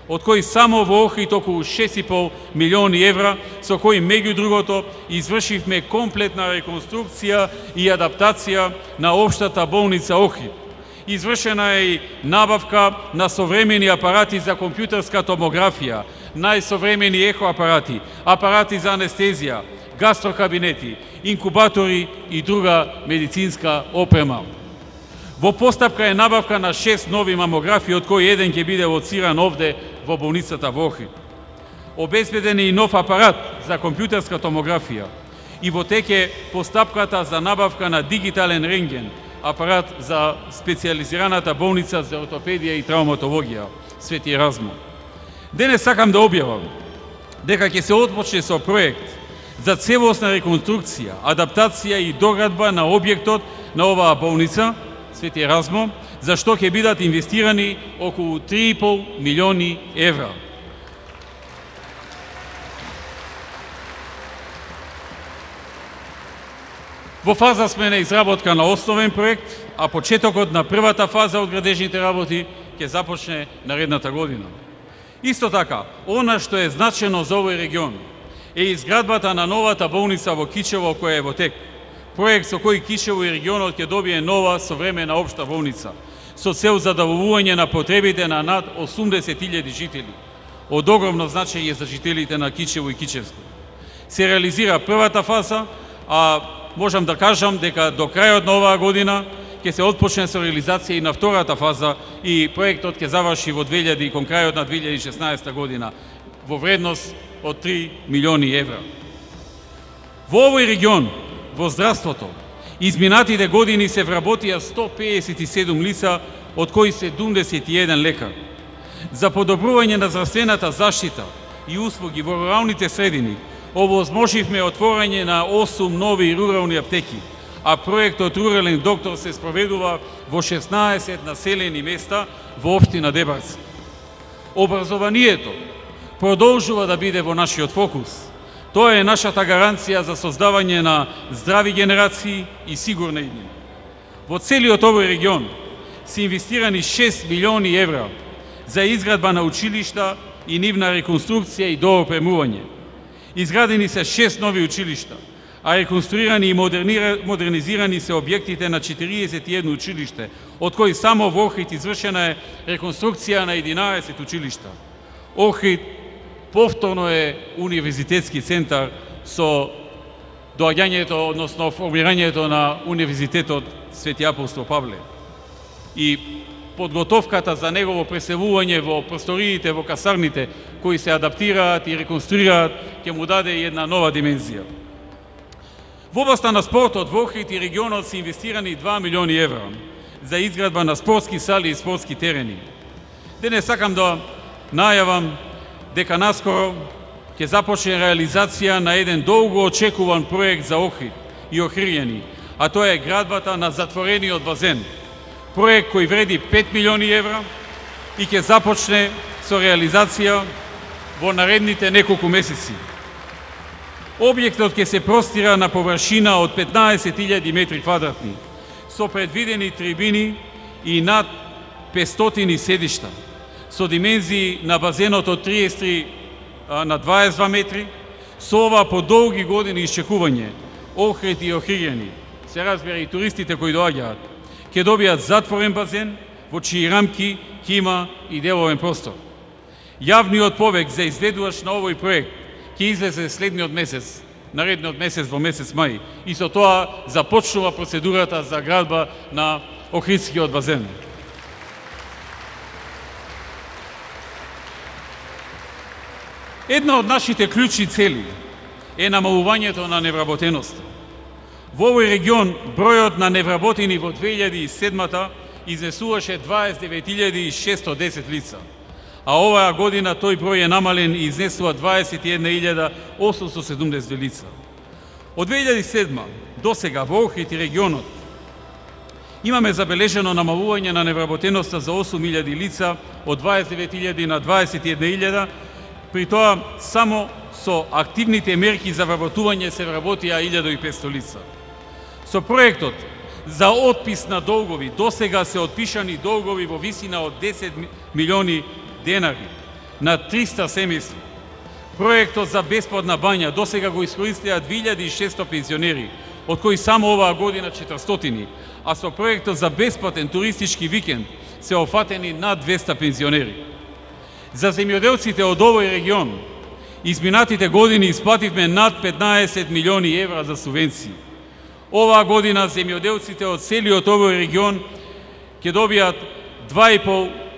од кои само во Охрид околу 6,5 милиони евра, со кои меѓу другото извршивме комплетна реконструкција и адаптација на општата болница Охрид. Извршена е и набавка на современи апарати за компјутерска томографија, најсовремени ехоапарати, апарати за анестезија, гастрокабинети, инкубатори и друга медицинска опрема. Во постапка е набавка на 6 нови мамографи, од кои еден ќе биде лоциран овде во болницата во Охрид. Обезбеден е и нов апарат за компјутерска томографија и во теке постапката за набавка на дигитален рентген, апарат за специјализираната болница за ортопедија и травматологија Свети Еразмо. Денес сакам да објавам дека ќе се отпочне со проект за целосна реконструкција, адаптација и доградба на објектот на оваа болница Свети Еразмо, за што ќе бидат инвестирани околу 3,5 милиони евра. Во фаза сме на изработка на основен проект, а почетокот на првата фаза од градежните работи ќе започне наредната година. Исто така, она што е значено за овој регион е изградбата на новата болница во Кичево која е во тек. Проект со кој Кичево и регионот ќе добие нова современа општа болница со цел задоволување на потребите на над 80.000 жители. Од огромно значење за жителите на Кичево и Кичевско. Се реализира првата фаза, а можам да кажам дека до крајот на оваа година ќе се отпочне со реализација и на втората фаза и проектот ќе заврши кон крајот на 2016 година во вредност од 3 милиони евра. Во овој регион, во здравството, изминатите години се вработија 157 лица, од кои 71 лекар. За подобрување на здравствената заштита и услуги во руралните средини, овозможивме отворање на 8 нови рурални аптеки, а проектот Рурален доктор се спроведува во 16 населени места во општина Дебарци. Образованието продолжува да биде во нашиот фокус. Тоа е нашата гаранција за создавање на здрави генерации и сигурна иднина. Во целиот овој регион се инвестирани 6 милиони евра за изградба на училишта и нивна реконструкција и доопремување. Изградени се 6 нови училишта, а реконструирани и модернизирани се објектите на 41 училиште, од кои само во Охрид извршена е реконструкција на 11 училишта. Охрид повторно е универзитетски центар со доаѓањето, односно формирањето на Универзитетот Свети Апостол Павле. И подготовката за негово преселување во просториите, во касарните, кои се адаптираат и реконструираат, ќе му даде една нова димензија. Во областа на спортот во Охрид и регионот се инвестирани 2 милиони евра за изградба на спортски сали и спортски терени. Денес сакам да најавам дека наскоро ќе започне реализација на еден долго очекуван проект за Охрид и охријани, а тоа е градбата на затворениот базен. Проект кој вреди 5 милиони евра и ќе започне со реализација во наредните неколку месеци. Објектот ќе се простира на површина од 15.000 метри квадратни, со предвидени трибини и над 500 седишта, со димензии на базенот од 33 на 22 метри, со ова по долги години исчекување, Охрид и охријани, се разбира и туристите кои доаѓаат, ќе добијат затворен базен, во чии рамки ќе има и деловен простор. Јавниот повик за изведувач на овој проект ќе излезе следниот месец, наредниот месец во месец мај. И со тоа започнува процедурата за градба на Охридскиот базен. Една од нашите клучни цели е намалувањето на невработеноста. Во овој регион бројот на невработени во 2007 изнесуваше 29.610 лица, а оваа година тој број е намален и изнесува 21.870 лица. Од 2007 до сега во Охрид и регионот имаме забележено намалување на невработеноста за 8.000 лица од 29.000 на 21.000, при тоа само со активните мерки за вработување се вработија 1.500 лица. Со проектот за отпис на долгови, досега се отпишани долгови во висина од 10 милиони денари на 300 семејства. Проектот за бесплатна бања досега го искористија 2600 пензионери, од кои само оваа година 400, а со проектот за бесплатен туристички викенд се офатени над 200 пензионери. За земјоделците од овој регион, изминатите години исплативме над 15 милиони евра за субвенции. Оваа година земјоделците од целиот овој регион ќе добијат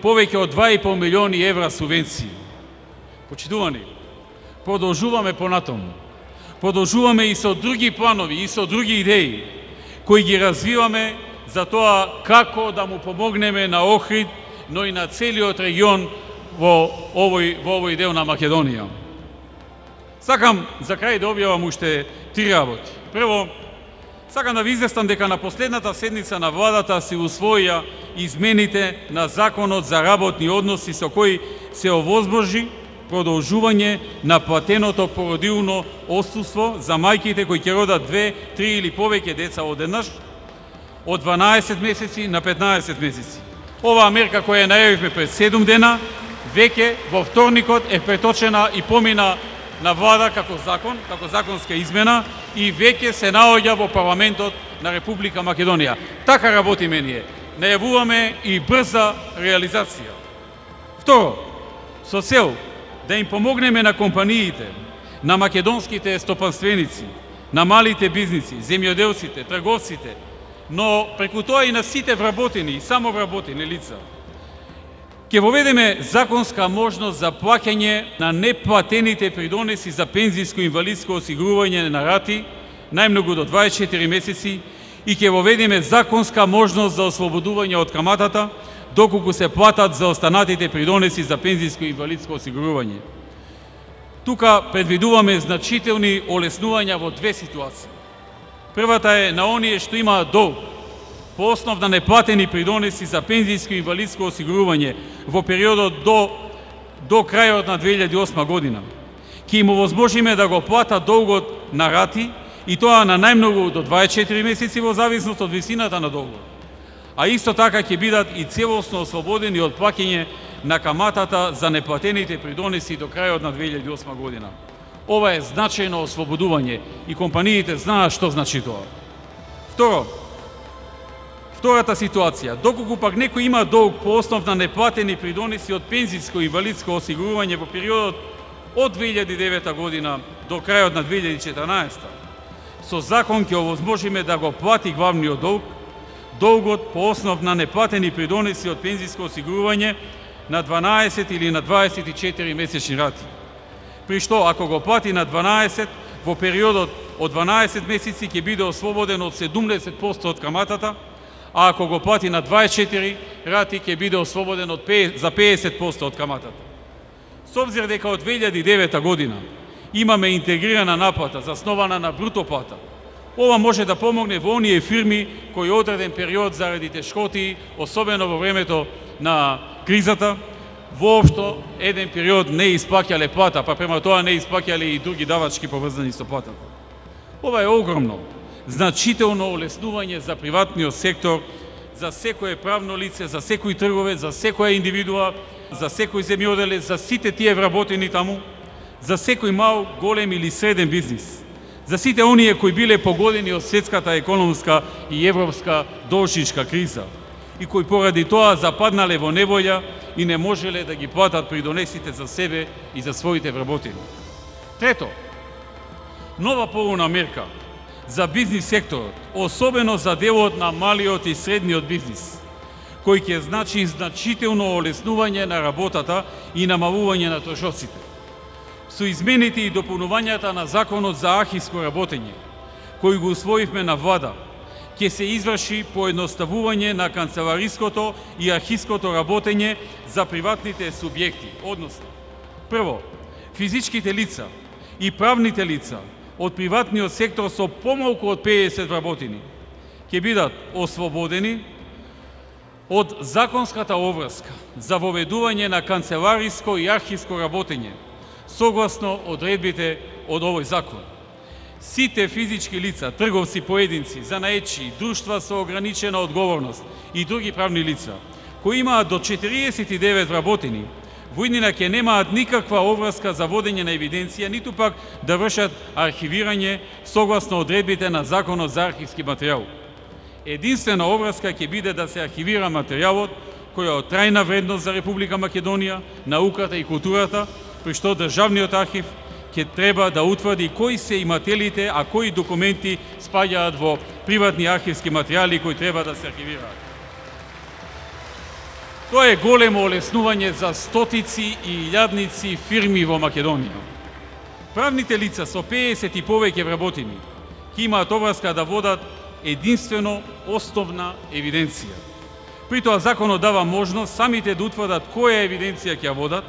повеќе од 2,5 милиони евра субвенции. Почитувани, продолжуваме понатаму. Продолжуваме и со други планови, и со други идеи, кои ги развиваме за тоа како да му помогнеме на Охрид, но и на целиот регион во овој дел на Македонија. Сакам за крај да објавам уште 3 работи. Прво, сакам да ви известам дека на последната седница на владата се усвоија измените на Законот за работни односи со кои се овозможи продолжување на платеното породилно отсуство за мајките кои ќе родат 2, 3 или повеќе деца одеднаш од 12 месеци на 15 месеци. Оваа мерка која ја најавивме пред 7 дена, веќе во вторникот е преточена и помина на влада како закон, како законска измена и веќе се наоѓа во парламентот на Република Македонија. Така работиме ние. Најавуваме и брза реализација. Второ, со цел да им помогнеме на компаниите, на македонските стопанственици, на малите бизниси, земјоделците, трговците, но преку тоа и на сите вработени и самовработени лица, ќе воведеме законска можност за плаќање на неплатените придонеси за пензиско и инвалидско осигурување на рати, најмногу до 24 месеци, и ќе воведеме законска можност за ослободување од каматата, доколку се платат за останатите придонеси за пензиско и инвалидско осигурување. Тука предвидуваме значителни олеснувања во две ситуации. Првата е на оние што имаат долг по основ на неплатени придонеси за пензиско и инвалидско осигурување во периодот до крајот на 2008 година. Ќе им овозможиме да го платат долгот на рати и тоа на најмногу до 24 месеци во зависност од висината на долгот. А исто така ќе бидат и целосно ослободени од плаќање на каматата за неплатените придонеси до крајот на 2008 година. Ова е значајно ослободување и компаниите знаат што значи тоа. Втората ситуација, доколку пак некој има долг по основ на неплатени придонеси од пензиско и инвалидско осигурување во периодот од 2009 година до крајот на 2014, со закон ќе овозможиме да го плати главниот долг, долгот по основ на неплатени придонеси од пензиско осигурување на 12 или на 24 месечни рати. При што, ако го плати на 12, во периодот од 12 месеци ќе биде ослободен од 70% од каматата, а ако го плати на 24 рати ќе биде ослободен за 50% од каматата. Со обзир дека од 2009 година имаме интегрирана наплата заснована на бруто плата, ова може да помогне во оние фирми кои одреден период заради тешкоти, особено во времето на кризата, воопшто еден период не исплаќале плата, па према тоа не исплаќале и други давачки поврзани со платата. Ова е огромно, значително олеснување за приватниот сектор, за секое правно лице, за секој трговец, за секоја индивидуа, за секој земјоделец, за сите тие вработени таму, за секој мал, голем или среден бизнис, за сите оние кои биле погодени од светската економска и европска должничка криза и кои поради тоа западнале во неволја и не можеле да ги платат придонесите за себе и за своите вработени. Трето, нова полна мерка за бизнис секторот, особено за делот на малиот и средниот бизнис, кој ќе значи значително олеснување на работата и намалување на трошоците. Со измените и дополнувањата на Законот за архивско работење, кој го усвоивме на влада, ќе се изврши поедноставување на канцелариското и архивското работење за приватните субјекти, односно, прво, физичките лица и правните лица од приватниот сектор со помалку од 50 вработени ќе бидат ослободени од законската обврска за воведување на канцелариско и архивско работење, согласно одредбите од овој закон. Сите физички лица, трговци, поединци, занаетчи, друштва со ограничена одговорност и други правни лица, кои имаат до 49 вработени, во иднина ќе немаат никаква обврска за водење на евиденција, ниту пак да вршат архивирање согласно одредбите на Законот за архивски материјал. Единствена обврска ќе биде да се архивира материјалот кој е од трајна вредност за Република Македонија, науката и културата, при што Државниот архив ќе треба да утврди кои се имателите, а кои документи спаѓаат во приватни архивски материјали кои треба да се архивираат. Тоа е големо олеснување за стотици и илјадници фирми во Македонија. Правните лица со 50 и повеќе вработени ќе имаат обврска да водат единствено основна евиденција. При тоа законот дава можност самите да утврдат која евиденција ќе водат,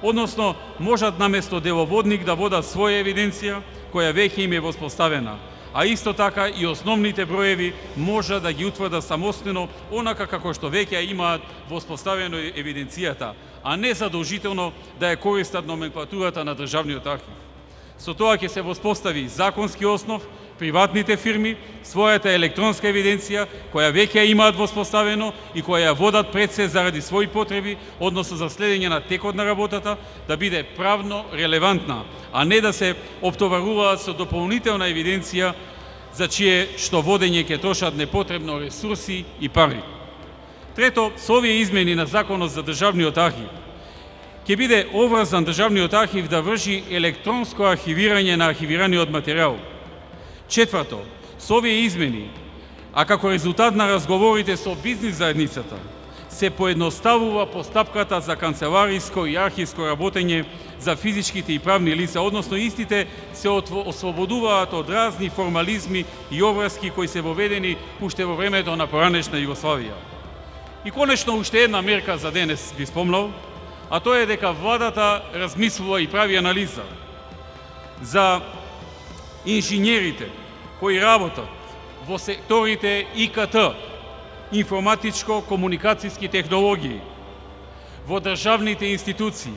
односно можат наместо деловодник да водат своја евиденција која веќе им е воспоставена, а исто така и основните броеви може да ги утврда самостојно онака како што веќе имаат воспоставено евиденцијата, а не задолжително да ја користат номенклатурата на Државниот архив. Со тоа ќе се воспостави законски основ приватните фирми својата електронска евиденција која веќе имаат воспоставено и која ја водат пред се заради своји потреби, односно за следење на текот на работата, да биде правно релевантна, а не да се оптоваруваат со дополнителна евиденција за чие што водење ќе трошат непотребно ресурси и пари. Трето, со овие измени на Законот за Државниот архив ќе биде оврзан Државниот архив да врши електронско архивирање на архивираниот материјал. Четврто, со овие измени, а како резултат на разговорите со бизнис заедницата, се поедноставува постапката за канцелариско и архивско работење за физичките и правни лица, односно истите се ослободуваат од разни формализми и обврски кои се воведени уште во времето на поранешна Југославија. И конечно уште една мерка за денес би спомнал, а тоа е дека владата размислува и прави анализа за инженерите кои работат во секторите ИКТ, информатичко-комуникацијски технологии, во државните институции,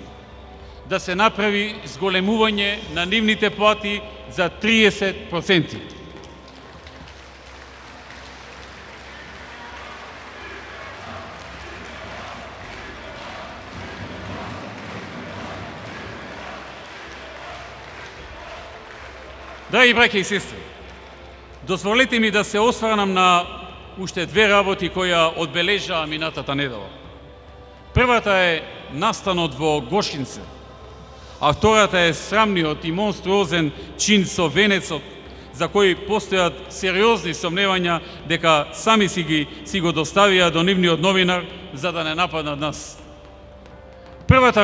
да се направи зголемување на нивните плати за 30%. Драги браќа и сестри, дозволете ми да се осврнам на уште две работи која одбележаа минатата недела. Првата е настанот во Гошинце, а втората е срамниот и монструозен чин со венецот, за кој постојат сериозни сомневања дека сами си го доставија до нивниот новинар за да не нападнат нас. Првата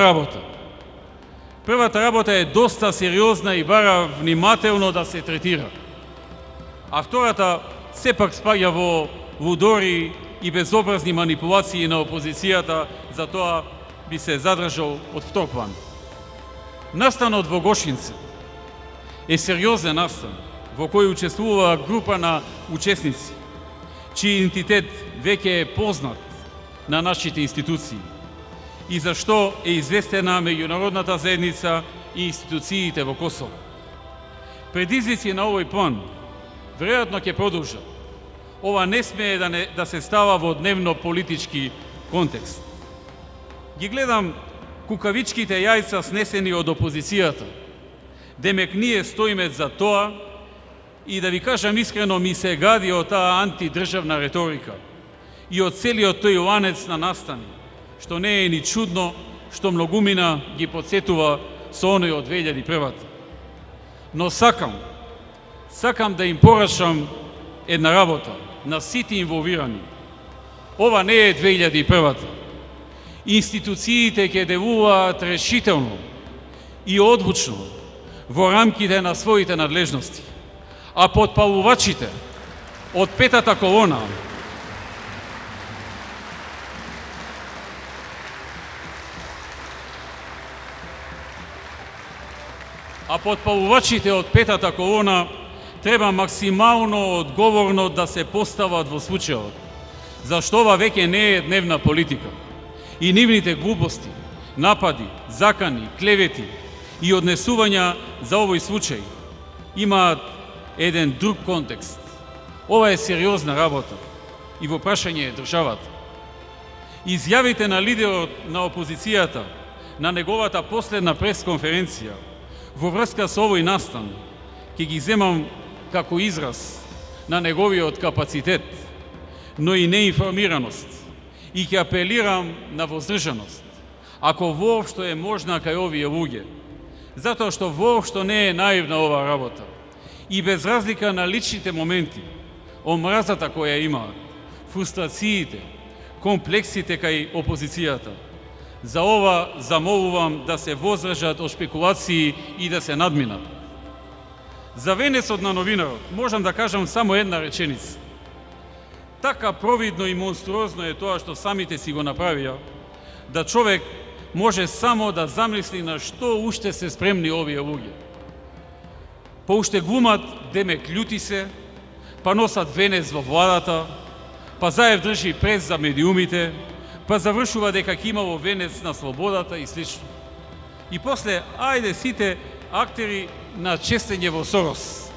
работа е доста сериозна и бара внимателно да се третира. А втората сепак спаѓа во лудори и безобразни манипулации на опозицијата, затоа би се задржал од втор план. Настанот во Гошинце е сериозен настан во кој учествува група на учесници, чиј идентитет веќе е познат на нашите институции и за што е известена меѓународната заедница и институциите во Косово. Предизвици на овој план веројатно ќе продолжат. Ова не смее да се става во дневно-политички контекст. Ги гледам кукавичките јајца снесени од опозицијата. Демек ние стоиме за тоа и да ви кажам искрено ми се гади од таа антидржавна реторика и од целиот тој ланец на настани, што не е ни чудно што многумина ги подсетува со оној од 2001. Но сакам да им порачам една работа на сите инволвирани. Ова не е 2001-та. Институциите ќе делуваат решително и одлучно во рамките на своите надлежности, а потпалувачите од петата колона треба максимално одговорно да се постават во случајот, зашто ова веќе не е дневна политика. И нивните глупости, напади, закани, клевети и однесувања за овој случај имаат еден друг контекст. Ова е сериозна работа и во прашање е државата. Изјавите на лидерот на опозицијата на неговата последна пресконференција во врска со овој настан ќе ги земам како израз на неговиот капацитет, но и неинформираност, и ќе апелирам на воздржаност, ако воопшто е можна кај овие луѓе, затоа што воопшто не е наивна ова работа. И без разлика на личните моменти, омразата која имаат, фрустрациите, комплексите кај опозицијата, за ова замолувам да се воздржат од шпекулации и да се надминат. За венецот на новинарот можам да кажам само една реченица. Така провидно и монструозно е тоа што самите си го направија, да човек може само да замисли на што уште се спремни овие луѓе. Па уште глумат демек љути се, па носат венец во владата, па заев држи прес за медиумите, па завршува дека ќе имало венец на слободата и слично. И после, ајде сите актери на честење во Сорос,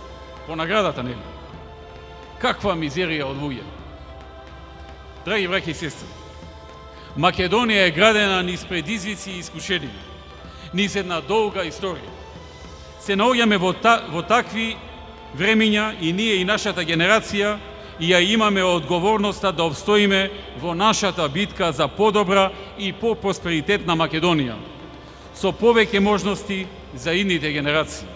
по наградата нели. Каква мизерија од луѓе. Драги браќи и сестри, Македонија е градена низ предизвици и искушенија, низ една долга историја. Се наоѓаме во такви времиња и ние и нашата генерација и ја имаме одговорноста да обстоиме во нашата битка за подобра и по-просперитетна Македонија, со повеќе можности за идните генерации.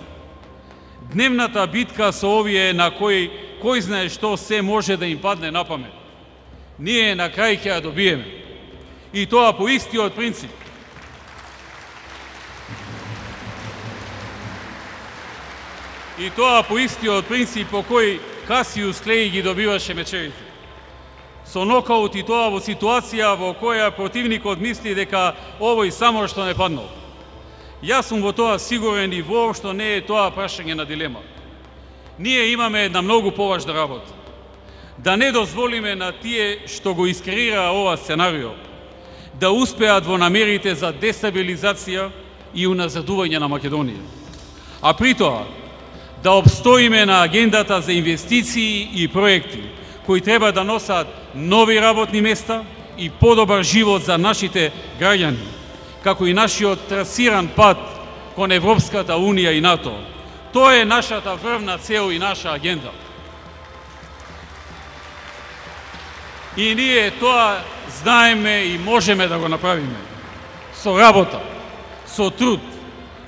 Дневната битка со овие на кој знае што се може да им падне на памет, ние на крај ќе ја добиеме. И тоа по истиот принцип. И тоа по истиот принцип по кој Касиус Клеј ги добиваше мечевите. Со нокаут и тоа во ситуација во која противникот мисли дека овој само што не паднал. Јас сум во тоа сигурен и воопшто не е тоа прашање на дилема. Ние имаме една многу поважна работа. Да не дозволиме на тие што го искреира ова сценарио да успеат во намерите за дестабилизација и уназадување на Македонија. А при тоа да обстоиме на агендата за инвестиции и проекти кои треба да носат нови работни места и подобар живот за нашите граѓани, како и нашиот трасиран пат кон Европската Унија и НАТО. Тоа е нашата врвна цел и наша агенда. И ние тоа знаеме и можеме да го направиме. Со работа, со труд,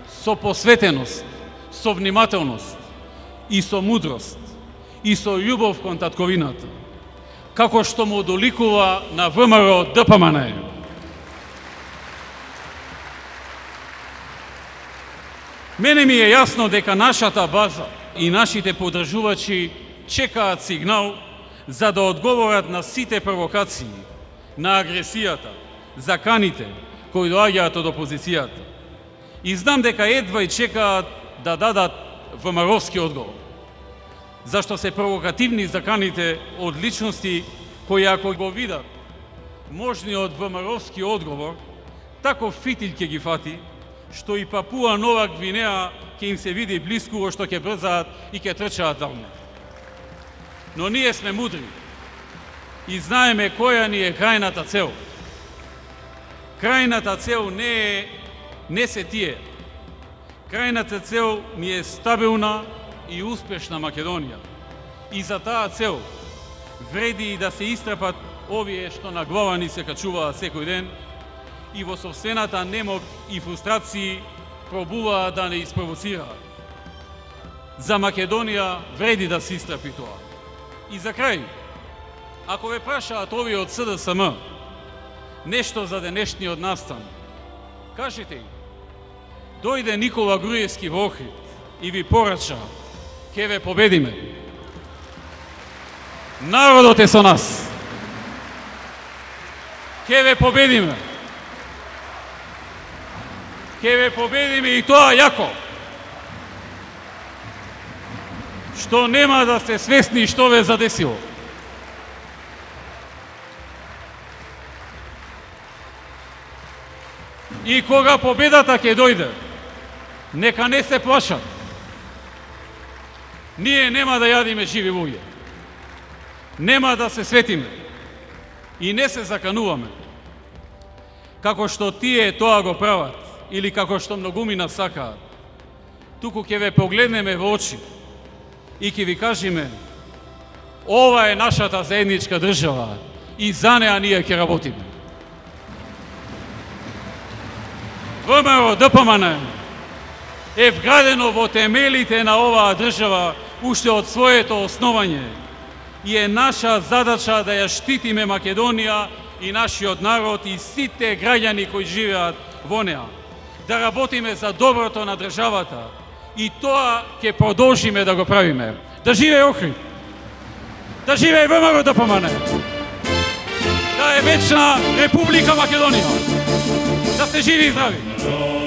со посветеност, со внимателност и со мудрост и со љубов кон татковината, како што му доликува на ВМРО ДПМН. Мене ми е јасно дека нашата база и нашите поддржувачи чекаат сигнал за да одговорат на сите провокации, на агресијата, заканите кои доаѓаат од опозицијата. И знам дека едва и чекаат да дадат ВМРО-ски одговор, зашто се провокативни заканите од личности кои ако го видат можниот ВМРО-ски одговор, таков фитил ќе ги фати, што и Папуа Нова Гвинеа ќе им се види блиску, што ќе брзаат и ќе трчаат давно. Но ние сме мудри и знаеме која ни е крајната цел. Крајната цел не се тие. Крајната цел ни е стабилна и успешна Македонија. И за таа цел вреди и да се истрапат овие што на глава ни се качуваат секој ден и во собствената немок и фрустрации пробуваат да не испровоцираат. за Македонија вреди да се истрапи тоа. И за крај, ако ве прашаат овие од СДСМ нешто за денешниот настан, кажете им, дојде Никола Груевски во Охрид и ви порача, ке ве победиме. Народот е со нас. Ке ве победиме. Ке ве победиме и тоа јако. Што нема да сте свесни што ве задесило. И кога победата ќе дојде, нека не се плашат. Ние нема да јадиме живи луѓе. Нема да се светиме. И не се закануваме. Како што тие тоа го прават, или како што многумина сакаат. Туку ќе ве погледнеме во очи и ќе ви кажеме, ова е нашата заедничка држава и за неа ние ќе работиме. ВМРО ДПМН е вградено во темелите на оваа држава уште од своето основање и е наша задача да ја штитиме Македонија и нашиот народ и сите граѓани кои живеат во неа. Да работиме за доброто на државата и тоа ќе продолжиме да го правиме. Да живее Охрид! Да живее ВМРО ДПМН! Да е вечна Република Македонија! Да сте живи и здрави!